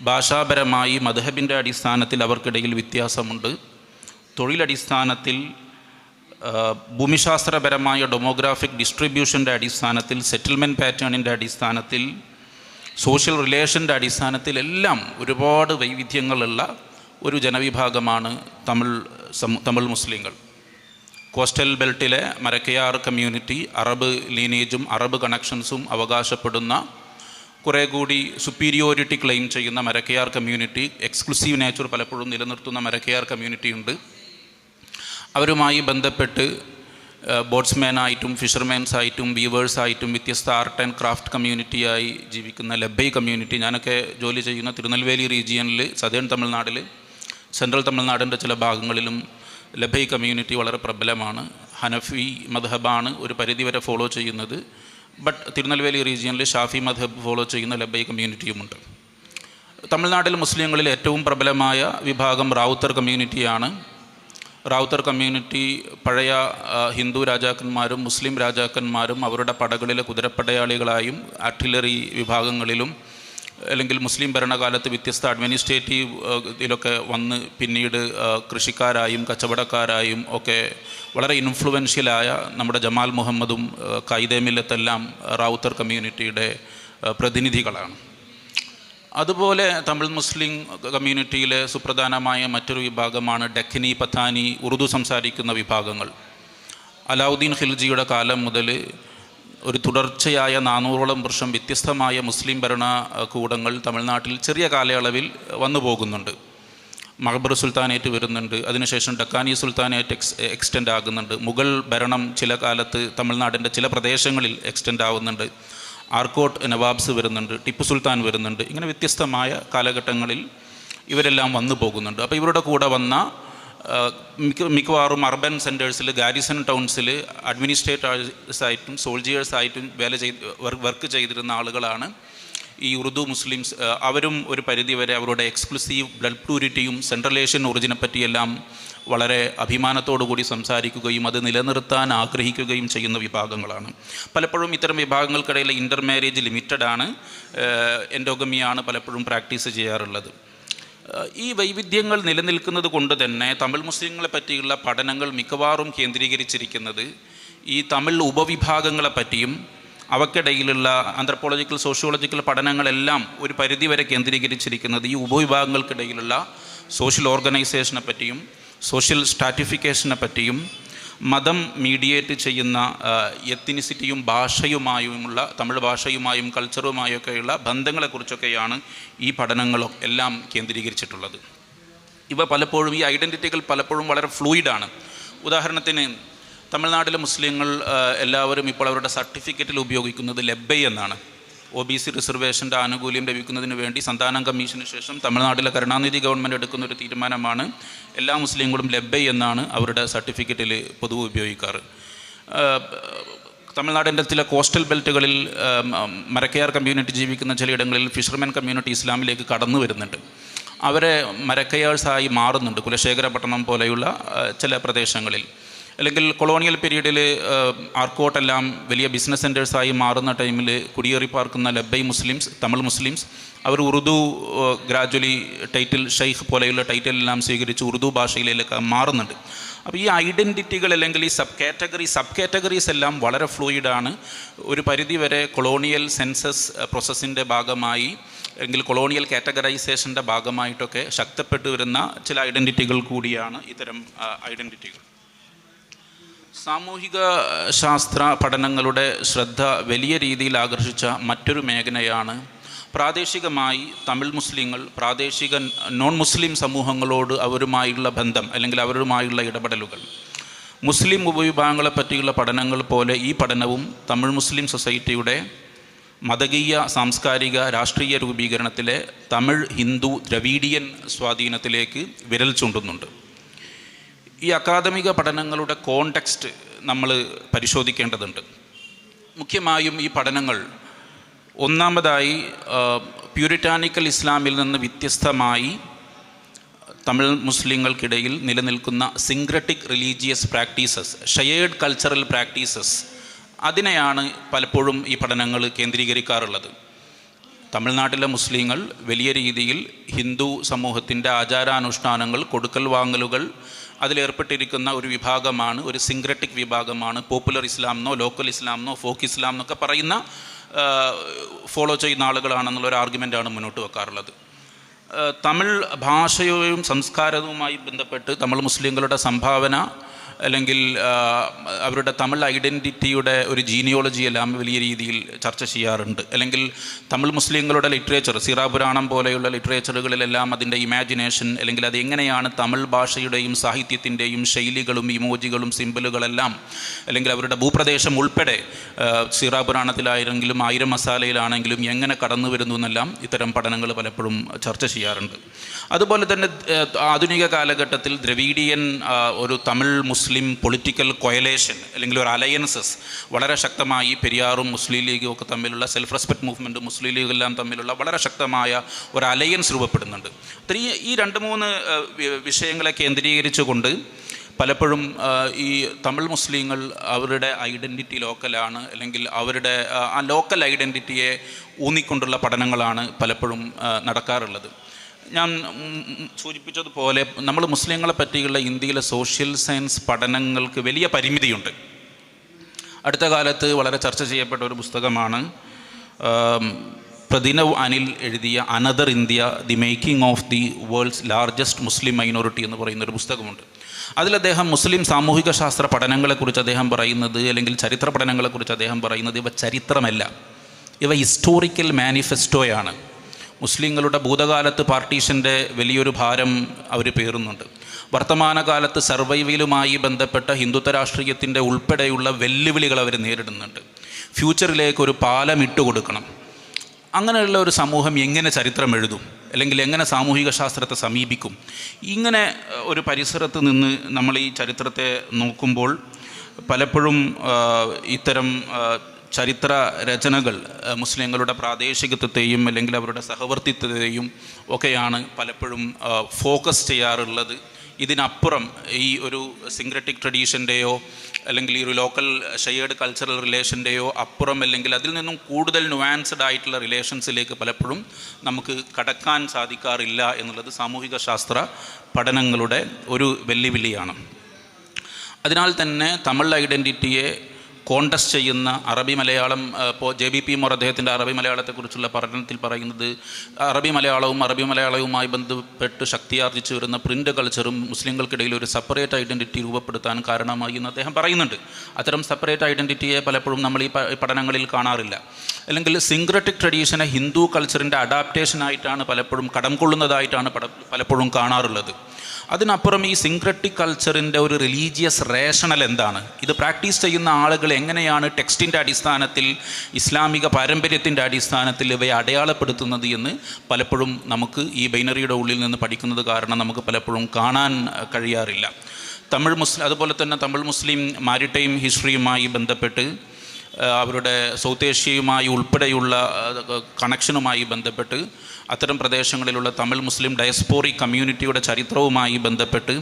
ഭാഷാപരമായി മദ്ഹബിൻ്റെ അടിസ്ഥാനത്തിൽ അവർക്കിടയിൽ വ്യത്യാസമുണ്ട്. തൊഴിലടിസ്ഥാനത്തിൽ, ഭൂമിശാസ്ത്രപരമായ ഡെമോഗ്രാഫിക് ഡിസ്ട്രിബ്യൂഷൻ്റെ അടിസ്ഥാനത്തിൽ, സെറ്റിൽമെൻറ്റ് പാറ്റേണിൻ്റെ അടിസ്ഥാനത്തിൽ, സോഷ്യൽ റിലേഷൻ്റെ അടിസ്ഥാനത്തിൽ എല്ലാം ഒരുപാട് വൈവിധ്യങ്ങളുള്ള ഒരു ജനവിഭാഗമാണ് തമിഴ് മുസ്ലിങ്ങൾ. കോസ്റ്റൽ ബെൽറ്റിലെ മരക്കയാർ കമ്മ്യൂണിറ്റി അറബ് ലീനേജും അറബ് കണക്ഷൻസും അവകാശപ്പെടുന്ന, കുറേ കൂടി സുപ്പീരിയോറിറ്റി ക്ലെയിം ചെയ്യുന്ന മരക്കയാർ കമ്മ്യൂണിറ്റി, എക്സ്ക്ലൂസീവ് നേച്ചർ പലപ്പോഴും നിലനിർത്തുന്ന മരക്കയാർ കമ്മ്യൂണിറ്റി ഉണ്ട്. അവരുമായി ബന്ധപ്പെട്ട് ബോട്ട്സ്മാനായിട്ടും ഫിഷർമാൻസായിട്ടും വീവേഴ്സായിട്ടും വ്യത്യസ്ത ആർട്ട് ആൻഡ് ക്രാഫ്റ്റ് കമ്മ്യൂണിറ്റിയായി ജീവിക്കുന്ന ലബ്ബൈ കമ്മ്യൂണിറ്റി. ഞാനൊക്കെ ജോലി ചെയ്യുന്ന തിരുനെൽവേലി റീജിയനിൽ, സദേൺ തമിഴ്നാട്ടിൽ, സെൻട്രൽ തമിഴ്നാടിൻ്റെ ചില ഭാഗങ്ങളിലും ലബ്ബൈ കമ്മ്യൂണിറ്റി വളരെ പ്രബലമാണ്. ഹനഫി മദ്ഹബാണ് ഒരു പരിധിവരെ ഫോളോ ചെയ്യുന്നത്. ബട്ട് തിരുനെൽവേലി റീജിയനിൽ ഷാഫി മദ്ഹബ് ഫോളോ ചെയ്യുന്ന ലബ്ബൈ കമ്മ്യൂണിറ്റിയുമുണ്ട്. തമിഴ്നാട്ടിൽ മുസ്ലിങ്ങളിൽ ഏറ്റവും പ്രബലമായ വിഭാഗം റാവുത്തർ കമ്മ്യൂണിറ്റിയാണ്. റാവുത്തർ കമ്മ്യൂണിറ്റി പഴയ ഹിന്ദു രാജാക്കന്മാരും മുസ്ലിം രാജാക്കന്മാരും അവരുടെ പടകളിലെ കുതിരപ്പടയാളികളായും ആർട്ടിലറി വിഭാഗങ്ങളിലും, അല്ലെങ്കിൽ മുസ്ലിം ഭരണകാലത്ത് വ്യത്യസ്ത അഡ്മിനിസ്ട്രേറ്റീവ് ഇതിലൊക്കെ വന്ന് പിന്നീട് കൃഷിക്കാരായും കച്ചവടക്കാരായും ഒക്കെ വളരെ ഇൻഫ്ലുവൻഷ്യലായ നമ്മുടെ ജമാൽ മുഹമ്മദും കൈദേമില്ലത്തെല്ലാം റാവുത്തർ കമ്മ്യൂണിറ്റിയുടെ പ്രതിനിധികളാണ്. അതുപോലെ തമിഴ് മുസ്ലിം കമ്മ്യൂണിറ്റിയിലെ സുപ്രധാനമായ മറ്റൊരു വിഭാഗമാണ് ഡെക്കനി, പത്താനി, ഉറുദു സംസാരിക്കുന്ന വിഭാഗങ്ങൾ. അലാവുദ്ദീൻ ഖിൽജിയുടെ കാലം മുതൽ ഒരു തുടർച്ചയായ 400ഓളം വർഷം വ്യത്യസ്തമായ മുസ്ലിം ഭരണകൂടങ്ങൾ തമിഴ്നാട്ടിൽ ചെറിയ കാലയളവിൽ വന്നു പോകുന്നുണ്ട്. മക്ബർ സുൽത്താനേറ്റ് വരുന്നുണ്ട്, അതിനുശേഷം ഡക്കാനി സുൽത്താനേറ്റ് എക്സ്റ്റെൻഡ് ആകുന്നുണ്ട്, മുഗൾ ഭരണം ചില കാലത്ത് തമിഴ്നാടിൻ്റെ ചില പ്രദേശങ്ങളിൽ എക്സ്റ്റെൻഡ് ആവുന്നുണ്ട്, ആർക്കോട്ട് നവാബ്സ് വരുന്നുണ്ട്, ടിപ്പു സുൽത്താൻ വരുന്നുണ്ട്. ഇങ്ങനെ വ്യത്യസ്തമായ കാലഘട്ടങ്ങളിൽ ഇവരെല്ലാം വന്നു പോകുന്നുണ്ട്. അപ്പോൾ ഇവരുടെ കൂടെ വന്ന മിക്കവാറും അർബൻ സെൻറ്റേഴ്സിൽ, ഗാരിസൺ ടൗൺസിൽ അഡ്മിനിസ്ട്രേറ്റേഴ്സായിട്ടും സോൾജിയേഴ്സായിട്ടും വർക്ക് ചെയ്തിരുന്ന ആളുകളാണ് ഈ ഉറുദു മുസ്ലിംസ്. അവരും ഒരു പരിധിവരെ അവരുടെ എക്സ്ക്ലൂസീവ് ബ്ലഡ് പ്യൂരിറ്റിയും സെൻട്രൽ ഏഷ്യൻ ഒറിജിനെ പറ്റിയെല്ലാം വളരെ അഭിമാനത്തോടുകൂടി സംസാരിക്കുകയും അത് നിലനിർത്താൻ ആഗ്രഹിക്കുകയും ചെയ്യുന്ന വിഭാഗങ്ങളാണ്. പലപ്പോഴും ഇത്തരം വിഭാഗങ്ങൾക്കിടയിലെ ഇൻ്റർ മാരേജ് ലിമിറ്റഡാണ്, എൻഡോഗമിയാണ് പലപ്പോഴും പ്രാക്ടീസ് ചെയ്യാറുള്ളത്. ഈ വൈവിധ്യങ്ങൾ നിലനിൽക്കുന്നത് കൊണ്ട് തന്നെ തമിഴ് മുസ്ലിങ്ങളെ പറ്റിയുള്ള പഠനങ്ങൾ മിക്കവാറും കേന്ദ്രീകരിച്ചിരിക്കുന്നത് ഈ തമിഴ് ഉപവിഭാഗങ്ങളെ പറ്റിയും അവക്കിടയിലുള്ള ആന്ത്രപ്പോളജിക്കൽ സോഷ്യോളജിക്കൽ പഠനങ്ങളെല്ലാം ഒരു പരിധിവരെ കേന്ദ്രീകരിച്ചിരിക്കുന്നത് ഈ ഉപവിഭാഗങ്ങൾക്കിടയിലുള്ള സോഷ്യൽ ഓർഗനൈസേഷനെ പറ്റിയും സോഷ്യൽ സ്ട്രാറ്റിഫിക്കേഷനെ പറ്റിയും മതം മീഡിയേറ്റ് ചെയ്യുന്ന എത്തിനിസിറ്റിയും ഭാഷയുമായുമുള്ള തമിഴ് ഭാഷയുമായും കൾച്ചറുമായൊക്കെയുള്ള ബന്ധങ്ങളെക്കുറിച്ചൊക്കെയാണ് ഈ പഠനങ്ങളും എല്ലാം കേന്ദ്രീകരിച്ചിട്ടുള്ളത്. ഇവ പലപ്പോഴും ഈ ഐഡൻറ്റിറ്റികൾ പലപ്പോഴും വളരെ ഫ്ലൂയിഡാണ്. ഉദാഹരണത്തിന് തമിഴ്നാട്ടിലെ മുസ്ലിങ്ങൾ എല്ലാവരും ഇപ്പോൾ അവരുടെ സർട്ടിഫിക്കറ്റിൽ ഉപയോഗിക്കുന്നത് ലബ്ബൈ എന്നാണ്. OBC റിസർവേഷൻ്റെ ആനുകൂല്യം ലഭിക്കുന്നതിന് വേണ്ടി സന്താനം കമ്മീഷന് ശേഷം തമിഴ്നാട്ടിലെ കരുണാനിധി ഗവൺമെൻറ് എടുക്കുന്ന ഒരു തീരുമാനമാണ് എല്ലാ മുസ്ലിങ്ങളും ലബ്ബൈ എന്നാണ് അവരുടെ സർട്ടിഫിക്കറ്റിൽ പൊതുവെ ഉപയോഗിക്കാറ്. തമിഴ്നാടിൻ്റെ ചില കോസ്റ്റൽ ബെൽറ്റുകളിൽ മരക്കയാർ കമ്മ്യൂണിറ്റി ജീവിക്കുന്ന ചിലയിടങ്ങളിൽ ഫിഷർമാൻ കമ്മ്യൂണിറ്റി ഇസ്ലാമിലേക്ക് കടന്നു വരുന്നുണ്ട്. അവരെ മരക്കയാഴ്സായി മാറുന്നുണ്ട് കുലശേഖരപട്ടണം പോലെയുള്ള ചില പ്രദേശങ്ങളിൽ. അല്ലെങ്കിൽ കൊളോണിയൽ പീരീഡിൽ ആർക്കോട്ടെല്ലാം വലിയ ബിസിനസ് സെൻറ്റേഴ്സായി മാറുന്ന ടൈമിൽ കുടിയേറി പാർക്കുന്ന ലബ്ബൈ മുസ്ലിംസ്, തമിഴ് മുസ്ലിംസ്, അവർ ഉറുദു ഗ്രാജ്വലി ടൈറ്റിൽ ഷെയ്ഖ് പോലെയുള്ള ടൈറ്റിലെല്ലാം സ്വീകരിച്ച് ഉറുദു ഭാഷയിലേക്ക് മാറുന്നുണ്ട്. അപ്പോൾ ഈ ഐഡൻറ്റിറ്റികൾ അല്ലെങ്കിൽ ഈ സബ് കാറ്റഗറീസ് എല്ലാം വളരെ ഫ്ലൂയിഡാണ്. ഒരു പരിധിവരെ കൊളോണിയൽ സെൻസസ് പ്രോസസ്സിൻ്റെ ഭാഗമായി അല്ലെങ്കിൽ കൊളോണിയൽ കാറ്റഗറൈസേഷൻ്റെ ഭാഗമായിട്ടൊക്കെ ശക്തപ്പെട്ടു വരുന്ന ചില ഐഡൻറ്റിറ്റികൾ കൂടിയാണ് ഇത്തരം ഐഡൻറ്റിറ്റികൾ. സാമൂഹിക ശാസ്ത്ര പഠനങ്ങളുടെ ശ്രദ്ധ വലിയ രീതിയിൽ ആകർഷിച്ച മറ്റൊരു മേഖലയാണ് പ്രാദേശികമായി തമിഴ് മുസ്ലിങ്ങൾ പ്രാദേശിക നോൺ മുസ്ലിം സമൂഹങ്ങളോട് അവരുമായുള്ള ബന്ധം അല്ലെങ്കിൽ അവരുമായുള്ള ഇടപെടലുകൾ. മുസ്ലിം ഉപവിഭാഗങ്ങളെ പറ്റിയുള്ള പഠനങ്ങൾ പോലെ ഈ പഠനവും തമിഴ് മുസ്ലിം സൊസൈറ്റിയുടെ മതകീയ സാംസ്കാരിക രാഷ്ട്രീയ രൂപീകരണത്തിലെ തമിഴ് ഹിന്ദു ദ്രവീഡിയൻ സ്വാധീനത്തിലേക്ക് വിരൽ ചൂണ്ടുന്നുണ്ട്. ഈ അക്കാദമിക പഠനങ്ങളുടെ കോണ്ടെക്സ്റ്റ് നമ്മൾ പരിശോധിക്കേണ്ടതുണ്ട്. മുഖ്യമായും ഈ പഠനങ്ങൾ ഒന്നാമതായി പ്യൂരിറ്റാനിക്കൽ ഇസ്ലാമിൽ നിന്ന് വ്യത്യസ്തമായി തമിഴ് മുസ്ലിങ്ങൾക്കിടയിൽ നിലനിൽക്കുന്ന syncretic religious practices, shared cultural practices, അതിനെയാണ് പലപ്പോഴും ഈ പഠനങ്ങൾ കേന്ദ്രീകരിക്കാറുള്ളത്. തമിഴ്നാട്ടിലെ മുസ്ലിങ്ങൾ വലിയ രീതിയിൽ ഹിന്ദു സമൂഹത്തിൻ്റെ ആചാരാനുഷ്ഠാനങ്ങൾ, കൊടുക്കൽ വാങ്ങലുകൾ അതിലേർപ്പെട്ടിരിക്കുന്ന ഒരു വിഭാഗമാണ്, ഒരു സിൻക്രറ്റിക് വിഭാഗമാണ്. പോപ്പുലർ ഇസ്ലാം എന്നോ ലോക്കൽ ഇസ്ലാം എന്നോ ഫോക്ക് ഇസ്ലാം എന്നൊക്കെ പറയുന്ന ഫോളോ ചെയ്യുന്ന ആളുകളാണെന്നുള്ളൊരു ആർഗ്യുമെൻ്റാണ് മുന്നോട്ട് വെക്കാറുള്ളത്. തമിഴ് ഭാഷയും സംസ്കാരവുമായി ബന്ധപ്പെട്ട് തമിഴ് മുസ്ലിങ്ങളുടെ സംഭാവന അല്ലെങ്കിൽ അവരുടെ തമിഴ് ഐഡൻറ്റിറ്റിയുടെ ഒരു ജീനിയോളജി എല്ലാം വലിയ രീതിയിൽ ചർച്ച ചെയ്യാറുണ്ട്. അല്ലെങ്കിൽ തമിഴ് മുസ്ലിങ്ങളുടെ ലിറ്ററേച്ചർ, സിറാപുരാണം പോലെയുള്ള ലിറ്ററേച്ചറുകളിലെല്ലാം അതിൻ്റെ ഇമാജിനേഷൻ അല്ലെങ്കിൽ അതെങ്ങനെയാണ് തമിഴ് ഭാഷയുടെയും സാഹിത്യത്തിൻ്റെയും ശൈലികളും ഇമോജികളും സിമ്പിളുകളെല്ലാം അല്ലെങ്കിൽ അവരുടെ ഭൂപ്രദേശം ഉൾപ്പെടെ സിറാപുരാണത്തിലായെങ്കിലും ആയിരം മസാലയിലാണെങ്കിലും എങ്ങനെ കടന്നു വരുന്നു എന്നെല്ലാം ഇത്തരം പഠനങ്ങൾ പലപ്പോഴും ചർച്ച ചെയ്യാറുണ്ട്. അതുപോലെ തന്നെ ആധുനിക കാലഘട്ടത്തിൽ ദ്രവീഡിയൻ ഒരു തമിഴ് മുസ്ലിം പൊളിറ്റിക്കൽ കൊയലേഷൻ അല്ലെങ്കിൽ ഒരു അലയൻസസ് വളരെ ശക്തമായി പെരിയാറും മുസ്ലിം ലീഗും ഒക്കെ തമ്മിലുള്ള സെൽഫ് റെസ്പെക്ട് മൂവ്മെൻറ്റും മുസ്ലിം ലീഗെല്ലാം തമ്മിലുള്ള വളരെ ശക്തമായ ഒരു അലയൻസ് രൂപപ്പെടുന്നുണ്ട്. ഈ 2-3 വിഷയങ്ങളെ കേന്ദ്രീകരിച്ചുകൊണ്ട് പലപ്പോഴും ഈ തമിഴ് മുസ്ലിങ്ങൾ അവരുടെ ഐഡൻറ്റിറ്റി ലോക്കലാണ് അല്ലെങ്കിൽ അവരുടെ ആ ലോക്കൽ ഐഡൻറ്റിറ്റിയെ ഊന്നിക്കൊണ്ടുള്ള പഠനങ്ങളാണ് പലപ്പോഴും നടക്കാറുള്ളത്. ഞാൻ സൂചിപ്പിച്ചതുപോലെ നമ്മൾ മുസ്ലിങ്ങളെ പറ്റിയുള്ള ഇന്ത്യയിലെ സോഷ്യൽ സയൻസ് പഠനങ്ങൾക്ക് വലിയ പരിമിതിയുണ്ട്. അടുത്ത കാലത്ത് വളരെ ചർച്ച ചെയ്യപ്പെട്ട ഒരു പുസ്തകമാണ് പ്രതിനവ് അനിൽ എഴുതിയ another India, the making of the world's largest Muslim minority എന്ന് പറയുന്നൊരു പുസ്തകമുണ്ട്. അതിൽ അദ്ദേഹം മുസ്ലിം സാമൂഹിക ശാസ്ത്ര പഠനങ്ങളെക്കുറിച്ച് അദ്ദേഹം പറയുന്നത്, അല്ലെങ്കിൽ ചരിത്ര പഠനങ്ങളെക്കുറിച്ച് അദ്ദേഹം പറയുന്നത്, ഇവ ചരിത്രമല്ല, ഇവ ഹിസ്റ്റോറിക്കൽ മാനിഫെസ്റ്റോയാണ്. മുസ്ലിങ്ങളുടെ ഭൂതകാലത്ത് പാർട്ടീഷൻ്റെ വലിയൊരു ഭാരം അവർ പേറുന്നുണ്ട്. വർത്തമാനകാലത്ത് സർവൈവലുമായി ബന്ധപ്പെട്ട ഹിന്ദുത്വ രാഷ്ട്രീയത്തിൻ്റെ ഉൾപ്പെടെയുള്ള വെല്ലുവിളികൾ അവർ നേരിടുന്നുണ്ട്. ഫ്യൂച്ചറിലേക്ക് ഒരു പാലം ഇട്ടുകൊടുക്കണം. അങ്ങനെയുള്ള ഒരു സമൂഹം എങ്ങനെ ചരിത്രം എഴുതും അല്ലെങ്കിൽ എങ്ങനെ സാമൂഹിക ശാസ്ത്രത്തെ സമീപിക്കും? ഇങ്ങനെ ഒരു പരിസരത്ത് നിന്ന് നമ്മൾ ഈ ചരിത്രത്തെ നോക്കുമ്പോൾ പലപ്പോഴും ഇത്തരം ചരിത്ര രചനകൾ മുസ്ലിങ്ങളുടെ പ്രാദേശികത്വത്തെയും അല്ലെങ്കിൽ അവരുടെ സഹവർത്തിത്വത്തെയും ഒക്കെയാണ് പലപ്പോഴും ഫോക്കസ് ചെയ്യാറുള്ളത്. ഇതിനപ്പുറം ഈ ഒരു സിൻക്രറ്റിക് ട്രഡീഷൻ്റെയോ അല്ലെങ്കിൽ ഈ ഒരു ലോക്കൽ ഷെയർഡ് കൾച്ചറൽ റിലേഷൻ്റെയോ അപ്പുറം അല്ലെങ്കിൽ അതിൽ നിന്നും കൂടുതൽ നുവാൻസ്ഡ് ആയിട്ടുള്ള റിലേഷൻസിലേക്ക് പലപ്പോഴും നമുക്ക് കടക്കാൻ സാധിക്കാറില്ല എന്നുള്ളത് സാമൂഹിക ശാസ്ത്ര പഠനങ്ങളുടെ ഒരു വെല്ലുവിളിയാണ്. അതിനാൽ തന്നെ തമിഴ് ഐഡൻറ്റിറ്റിയെ കോണ്ടസ്റ്റ് ചെയ്യുന്ന അറബി മലയാളം, ഇപ്പോൾ JBP മോർ അദ്ദേഹത്തിൻ്റെ അറബി മലയാളത്തെക്കുറിച്ചുള്ള പഠനത്തിൽ പറയുന്നത് അറബി മലയാളവുമായി ബന്ധപ്പെട്ട് ശക്തിയാർജിച്ചു വരുന്ന പ്രിൻ്റ് കൾച്ചറും മുസ്ലിങ്ങൾക്കിടയിൽ ഒരു സെപ്പറേറ്റ് ഐഡൻറ്റിറ്റി രൂപപ്പെടുത്താൻ കാരണമായി എന്ന് അദ്ദേഹം പറയുന്നുണ്ട്. അത്തരം സെപ്പറേറ്റ് ഐഡൻറ്റിറ്റിയെ പലപ്പോഴും നമ്മൾ ഈ പഠനങ്ങളിൽ കാണാറില്ല. അല്ലെങ്കിൽ സിൻക്രറ്റിക് ട്രഡീഷനെ ഹിന്ദു കൾച്ചറിൻ്റെ അഡാപ്റ്റേഷനായിട്ടാണ് പലപ്പോഴും കടം കൊള്ളുന്നതായിട്ടാണ് പലപ്പോഴും കാണാറുള്ളത്. അതിനപ്പുറം ഈ സിൻക്രറ്റിക് കൾച്ചറിൻ്റെ ഒരു റിലീജിയസ് റേഷണൽ എന്താണ്, ഇത് പ്രാക്ടീസ് ചെയ്യുന്ന ആളുകൾ എങ്ങനെയാണ് ടെക്സ്റ്റിൻ്റെ അടിസ്ഥാനത്തിൽ ഇസ്ലാമിക പാരമ്പര്യത്തിൻ്റെ അടിസ്ഥാനത്തിൽ ഇവയെ അടയാളപ്പെടുത്തുന്നത് എന്ന് പലപ്പോഴും നമുക്ക് ഈ ബൈനറിയുടെ ഉള്ളിൽ നിന്ന് പഠിക്കുന്നത് കാരണം നമുക്ക് പലപ്പോഴും കാണാൻ കഴിയാറില്ല. അതുപോലെ തന്നെ തമിഴ് മുസ്ലിം മാരിടൈം ഹിസ്റ്ററിയുമായി ബന്ധപ്പെട്ട് അവരുടെ സൗത്ത് ഏഷ്യയുമായി ഉൾപ്പെടെയുള്ള കണക്ഷനുമായി ബന്ധപ്പെട്ട് അത്തരം പ്രദേശങ്ങളിലുള്ള തമിഴ് മുസ്ലിം ഡയസ്പോറിക് കമ്മ്യൂണിറ്റിയുടെ ചരിത്രവുമായി ബന്ധപ്പെട്ട്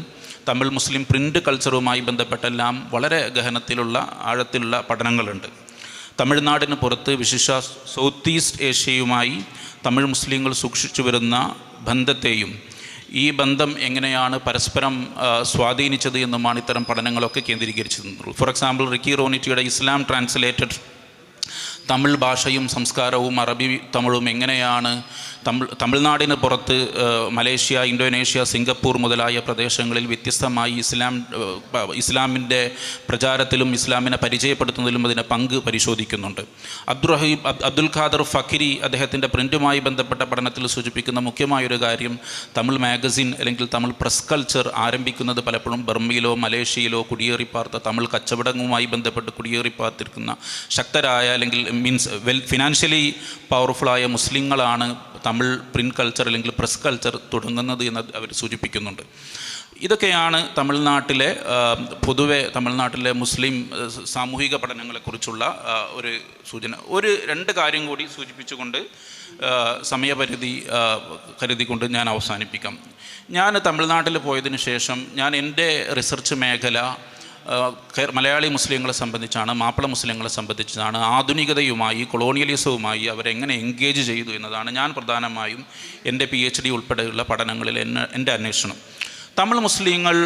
തമിഴ് മുസ്ലിം പ്രിൻ്റ് കൾച്ചറുമായി ബന്ധപ്പെട്ടെല്ലാം വളരെ ഗഹനത്തിലുള്ള ആഴത്തിലുള്ള പഠനങ്ങളുണ്ട്. തമിഴ്നാടിന് പുറത്ത് വിശിഷ്ട സൗത്ത് ഈസ്റ്റ് ഏഷ്യയുമായി തമിഴ് മുസ്ലിങ്ങൾ സൂക്ഷിച്ചു വരുന്ന ബന്ധത്തെയും ഈ ബന്ധം എങ്ങനെയാണ് പരസ്പരം സ്വാധീനിച്ചത് എന്നുമാണ് ഇത്തരം പഠനങ്ങളൊക്കെ കേന്ദ്രീകരിച്ചിരുന്നത്. ഫോർ എക്സാമ്പിൾ റിക്കി റോണിറ്റിയുടെ ഇസ്ലാം ട്രാൻസ്ലേറ്റഡ് തമിഴ് ഭാഷയും സംസ്കാരവും അറബി തമിഴും എങ്ങനെയാണ് തമിഴ്നാടിന് പുറത്ത് മലേഷ്യ, ഇന്തോനേഷ്യ, സിംഗപ്പൂർ മുതലായ പ്രദേശങ്ങളിൽ വ്യത്യസ്തമായി ഇസ്ലാമിൻ്റെ പ്രചാരത്തിലും ഇസ്ലാമിനെ പരിചയപ്പെടുത്തുന്നതിലും അതിൻ്റെ പങ്ക് പരിശോധിക്കുന്നുണ്ട്. അബ്ദുൽ ഖാദർ ഫക്കിരി അദ്ദേഹത്തിൻ്റെ പ്രിൻറ്റുമായി ബന്ധപ്പെട്ട പഠനത്തിൽ സൂചിപ്പിക്കുന്ന മുഖ്യമായൊരു കാര്യം തമിഴ് മാഗസിൻ അല്ലെങ്കിൽ തമിഴ് പ്രസ് കൾച്ചർ ആരംഭിക്കുന്നത് പലപ്പോഴും ബർമയിലോ മലേഷ്യയിലോ കുടിയേറിപ്പാർത്ത തമിഴ് കച്ചവടങ്ങളുമായി ബന്ധപ്പെട്ട് കുടിയേറിപ്പാർത്തിരിക്കുന്ന ശക്തരായ അല്ലെങ്കിൽ മീൻസ് ഫിനാൻഷ്യലി പവർഫുള്ളായ മുസ്ലിങ്ങളാണ് തമിഴ് പ്രിൻറ്റ് കൾച്ചർ അല്ലെങ്കിൽ പ്രസ് കൾച്ചർ തുടങ്ങുന്നത് എന്ന് അവർ സൂചിപ്പിക്കുന്നുണ്ട്. ഇതൊക്കെയാണ് തമിഴ്നാട്ടിലെ പൊതുവെ തമിഴ്നാട്ടിലെ മുസ്ലിം സാമൂഹിക പഠനങ്ങളെക്കുറിച്ചുള്ള ഒരു സൂചന. രണ്ട് കാര്യം കൂടി സൂചിപ്പിച്ചുകൊണ്ട് സമയപരിധി കരുതിക്കൊണ്ട് ഞാൻ അവസാനിപ്പിക്കാം. ഞാൻ തമിഴ്നാട്ടിൽ പോയതിന് ശേഷം ഞാൻ എൻ്റെ റിസർച്ച് മേഖല മലയാളി മുസ്ലിങ്ങളെ സംബന്ധിച്ചാണ്, മാപ്പിള മുസ്ലിങ്ങളെ സംബന്ധിച്ചാണ്. ആധുനികതയുമായി കൊളോണിയലിസവുമായി അവരെങ്ങനെ എൻഗേജ് ചെയ്തു എന്നതാണ് ഞാൻ പ്രധാനമായും എൻ്റെ PhD ഉൾപ്പെടെയുള്ള പഠനങ്ങളിൽ എൻ്റെ അന്വേഷണം. തമിഴ് മുസ്ലിങ്ങൾ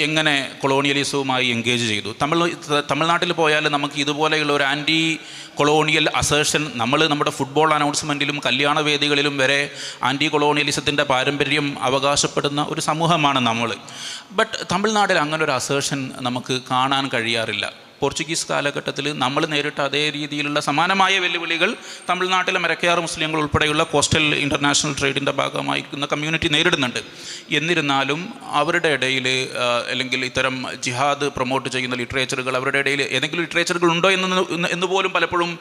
എങ്ങനെ കൊളോണിയലിസവുമായി എൻഗേജ് ചെയ്തു. തമിഴ്നാട്ടിൽ പോയാൽ നമുക്ക് ഇതുപോലെയുള്ള ഒരു ആൻറ്റി കൊളോണിയൽ അസേർഷൻ നമ്മുടെ ഫുട്ബോൾ അനൗൺസ്മെൻറ്റിലും കല്യാണ വേദികളിലും വരെ ആൻറ്റി കൊളോണിയലിസത്തിൻ്റെ പാരമ്പര്യം അവകാശപ്പെടുന്ന ഒരു സമൂഹമാണ് നമ്മൾ. ബട്ട് തമിഴ്നാട്ടിൽ അങ്ങനെ ഒരു അസേർഷൻ നമുക്ക് കാണാൻ കഴിയാറില്ല. പോർച്ചുഗീസ് കാലഘട്ടത്തിൽ നമ്മൾ നേരിട്ട അതേ രീതിയിലുള്ള സമാനമായ വെല്ലുവിളികൾ തമിഴ്നാട്ടിലെ മരക്കയാർ മുസ്ലിങ്ങൾ ഉൾപ്പെടെയുള്ള കോസ്റ്റൽ ഇൻ്റർനാഷണൽ ട്രേഡിൻ്റെ ഭാഗമായിരിക്കുന്ന കമ്മ്യൂണിറ്റി നേരിടുന്നുണ്ട്. എന്നിരുന്നാലും അവരുടെ ഇടയിൽ അല്ലെങ്കിൽ ഇത്തരം ജിഹാദ് പ്രൊമോട്ട് ചെയ്യുന്ന ലിറ്ററേച്ചറുകൾ അവരുടെ ഇടയിൽ ഏതെങ്കിലും ലിറ്ററേച്ചറുകൾ ഉണ്ടോ എന്ന് പോലും പലപ്പോഴും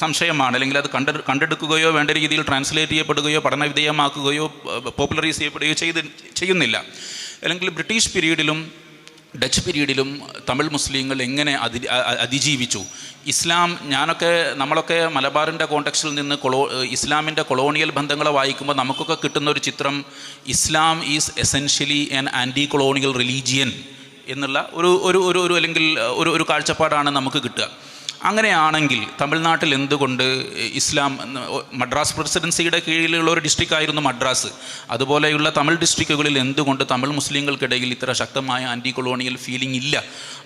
സംശയമാണ്. അല്ലെങ്കിൽ അത് കണ്ടെടുക്കുകയോ വേണ്ട രീതിയിൽ ട്രാൻസ്ലേറ്റ് ചെയ്യപ്പെടുകയോ പഠനവിധേയമാക്കുകയോ പോപ്പുലറൈസ് ചെയ്യപ്പെടുകയോ ചെയ്യുന്നില്ല. അല്ലെങ്കിൽ ബ്രിട്ടീഷ് പീരീഡിലും ഡച്ച് പീരീഡിലും തമിഴ് മുസ്ലിങ്ങൾ എങ്ങനെ അതിജീവിച്ചു. നമ്മളൊക്കെ മലബാറിൻ്റെ കോണ്ടെക്സ്റ്റിൽ നിന്ന് ഇസ്ലാമിൻ്റെ കൊളോണിയൽ ബന്ധങ്ങളെ വായിക്കുമ്പോൾ നമുക്കൊക്കെ കിട്ടുന്ന ഒരു ചിത്രം Islam is essentially an anti colonial religion എന്നുള്ള ഒരു അല്ലെങ്കിൽ ഒരു കാഴ്ചപ്പാടാണ് നമുക്ക് കിട്ടുക. അങ്ങനെയാണെങ്കിൽ തമിഴ്നാട്ടിൽ എന്തുകൊണ്ട് ഇസ്ലാം, മദ്രാസ് പ്രസിഡൻസിയുടെ കീഴിലുള്ള ഒരു ഡിസ്ട്രിക്റ്റായിരുന്നു മദ്രാസ്, അതുപോലെയുള്ള തമിഴ് ഡിസ്ട്രിക്റ്റുകളിൽ എന്തുകൊണ്ട് തമിഴ് മുസ്ലിങ്ങൾക്കിടയിൽ ഇത്ര ശക്തമായ ആൻറ്റി കൊളോണിയൽ ഫീലിംഗ് ഇല്ല?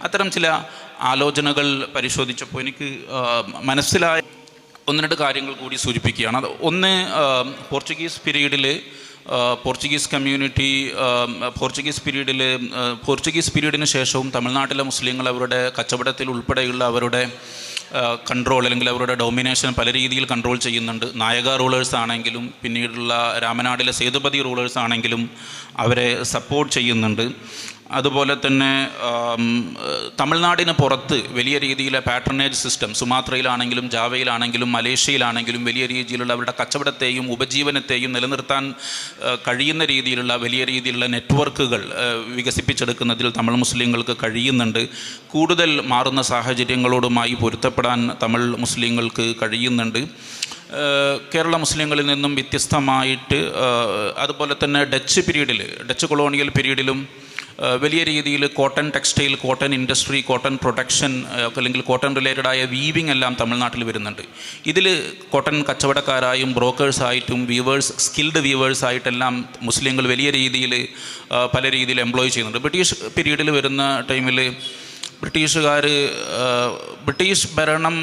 അത്തരം ചില ആലോചനകൾ പരിശോധിച്ചപ്പോൾ എനിക്ക് മനസ്സിലായ ഒന്ന് രണ്ട് കാര്യങ്ങൾ കൂടി സൂചിപ്പിക്കുകയാണ്. അത് ഒന്ന്, പോർച്ചുഗീസ് പീരീഡിന് ശേഷവും തമിഴ്നാട്ടിലെ മുസ്ലിങ്ങൾ അവരുടെ കച്ചവടത്തിൽ ഉൾപ്പെടെയുള്ള അവരുടെ കൺട്രോൾ അല്ലെങ്കിൽ അവരുടെ ഡോമിനേഷൻ പല രീതിയിൽ കൺട്രോൾ ചെയ്യുന്നുണ്ട്. നായക റൂളേഴ്സ് ആണെങ്കിലും പിന്നീടുള്ള രാമനാടിലെ സേതുപതി റൂളേഴ്സ് ആണെങ്കിലും അവരെ സപ്പോർട്ട് ചെയ്യുന്നുണ്ട്. അതുപോലെ തന്നെ തമിഴ്നാടിന് പുറത്ത് വലിയ രീതിയിലെ പാട്രണേജ് സിസ്റ്റം സുമാത്രയിലാണെങ്കിലും ജാവയിലാണെങ്കിലും മലേഷ്യയിലാണെങ്കിലും വലിയ രീതിയിലുള്ള അവരുടെ കച്ചവടത്തെയും ഉപജീവനത്തെയും നിലനിർത്താൻ കഴിയുന്ന രീതിയിലുള്ള വലിയ രീതിയിലുള്ള നെറ്റ്വർക്കുകൾ വികസിപ്പിച്ചെടുക്കുന്നതിൽ തമിഴ് മുസ്ലിങ്ങൾക്ക് കഴിയുന്നുണ്ട്. കൂടുതൽ മാറുന്ന സാഹചര്യങ്ങളോടുമായി പൊരുത്തപ്പെടാൻ തമിഴ് മുസ്ലിങ്ങൾക്ക് കഴിയുന്നുണ്ട്. കേരള മുസ്ലിങ്ങളിൽ നിന്നും വ്യത്യസ്തമായിട്ട് അതുപോലെ തന്നെ ഡച്ച് കൊളോണിയൽ പീരീഡിലും വലിയ രീതിയിൽ cotton textile, cotton industry, cotton production അല്ലെങ്കിൽ കോട്ടൺ റിലേറ്റഡായ വീവിങ് എല്ലാം തമിഴ്നാട്ടിൽ വരുന്നുണ്ട്. ഇതിൽ കോട്ടൺ കച്ചവടക്കാരായും ബ്രോക്കേഴ്സായിട്ടും സ്കിൽഡ് വീവേഴ്സായിട്ടെല്ലാം മുസ്ലിങ്ങൾ വലിയ രീതിയിൽ പല രീതിയിൽ എംപ്ലോയ് ചെയ്യുന്നുണ്ട്. ബ്രിട്ടീഷ് പീരീഡിൽ വരുന്ന ടൈമിൽ ബ്രിട്ടീഷ് ഭരണം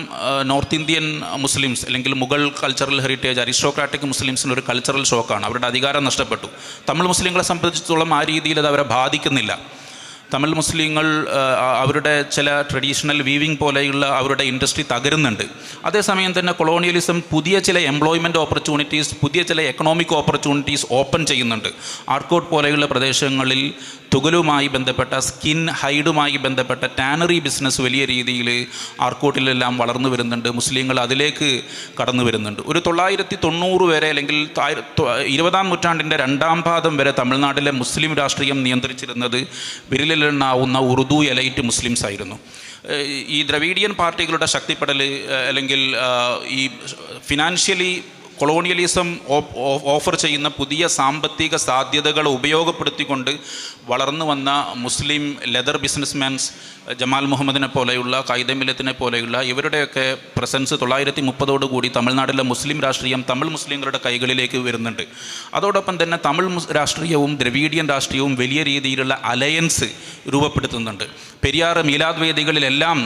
നോർത്ത് ഇന്ത്യൻ മുസ്ലിംസ് അല്ലെങ്കിൽ മുഗൾ കൾച്ചറൽ ഹെറിറ്റേജ് അരിസ്റ്റോക്രാറ്റിക് മുസ്ലിംസിന് ഒരു കൾച്ചറൽ ഷോക്കാണ്. അവരുടെ അധികാരം നഷ്ടപ്പെട്ടു. തമിഴ് മുസ്ലിങ്ങളെ സംബന്ധിച്ചിടത്തോളം ആ രീതിയിൽ അത് അവരെ ബാധിക്കുന്നില്ല. തമിഴ് മുസ്ലിങ്ങൾ അവരുടെ ചില ട്രഡീഷണൽ വീവിങ് പോലെയുള്ള അവരുടെ ഇൻഡസ്ട്രി തകരുന്നുണ്ട്. അതേസമയം തന്നെ കൊളോണിയലിസം പുതിയ ചില എംപ്ലോയ്മെൻറ്റ് ഓപ്പർച്യൂണിറ്റീസ്, പുതിയ ചില എക്കണോമിക് ഓപ്പർച്യൂണിറ്റീസ് ഓപ്പൺ ചെയ്യുന്നുണ്ട്. ആർക്കോട്ട് പോലെയുള്ള പ്രദേശങ്ങളിൽ തുകലുമായി ബന്ധപ്പെട്ട ഹൈഡുമായി ബന്ധപ്പെട്ട ടാനറി ബിസിനസ് വലിയ രീതിയിൽ ആർക്കോട്ടിലെല്ലാം വളർന്നു വരുന്നുണ്ട്. മുസ്ലിങ്ങൾ അതിലേക്ക് കടന്നു വരുന്നുണ്ട്. ഒരു 990 വരെ അല്ലെങ്കിൽ 20-ാം നൂറ്റാണ്ടിൻ്റെ 2ാം പാദം വരെ തമിഴ്നാട്ടിലെ മുസ്ലിം രാഷ്ട്രീയം നിയന്ത്രിച്ചിരുന്നത് വിരലിലെണ്ണാവുന്ന ഉറുദു എലൈറ്റ് മുസ്ലിംസ് ആയിരുന്നു. ഈ ദ്രവീഡിയൻ പാർട്ടികളുടെ ശക്തിപ്പെടൽ അല്ലെങ്കിൽ ഈ ഫിനാൻഷ്യലി കൊളോണിയലിസം ഓഫർ ചെയ്യുന്ന പുതിയ സാമ്പത്തിക സാധ്യതകൾ ഉപയോഗപ്പെടുത്തിക്കൊണ്ട് വളർന്നു വന്ന മുസ്ലിം ലെതർ ബിസിനസ്മാൻസ് ജമാൽ മുഹമ്മദിനെ പോലെയുള്ള ഖൈദമില്ലത്തിനെ പോലെയുള്ള ഇവരുടെയൊക്കെ പ്രസൻസ് 930 കൂടി തമിഴ്നാട്ടിലെ മുസ്ലിം രാഷ്ട്രീയം തമിഴ് മുസ്ലിങ്ങളുടെ കൈകളിലേക്ക് വരുന്നുണ്ട്. അതോടൊപ്പം തന്നെ തമിഴ് രാഷ്ട്രീയവും ദ്രവീഡിയൻ രാഷ്ട്രീയവും വലിയ രീതിയിലുള്ള അലയൻസ് രൂപപ്പെടുത്തുന്നുണ്ട്. പെരിയാർ മീലാദ് വേദികളിലെല്ലാം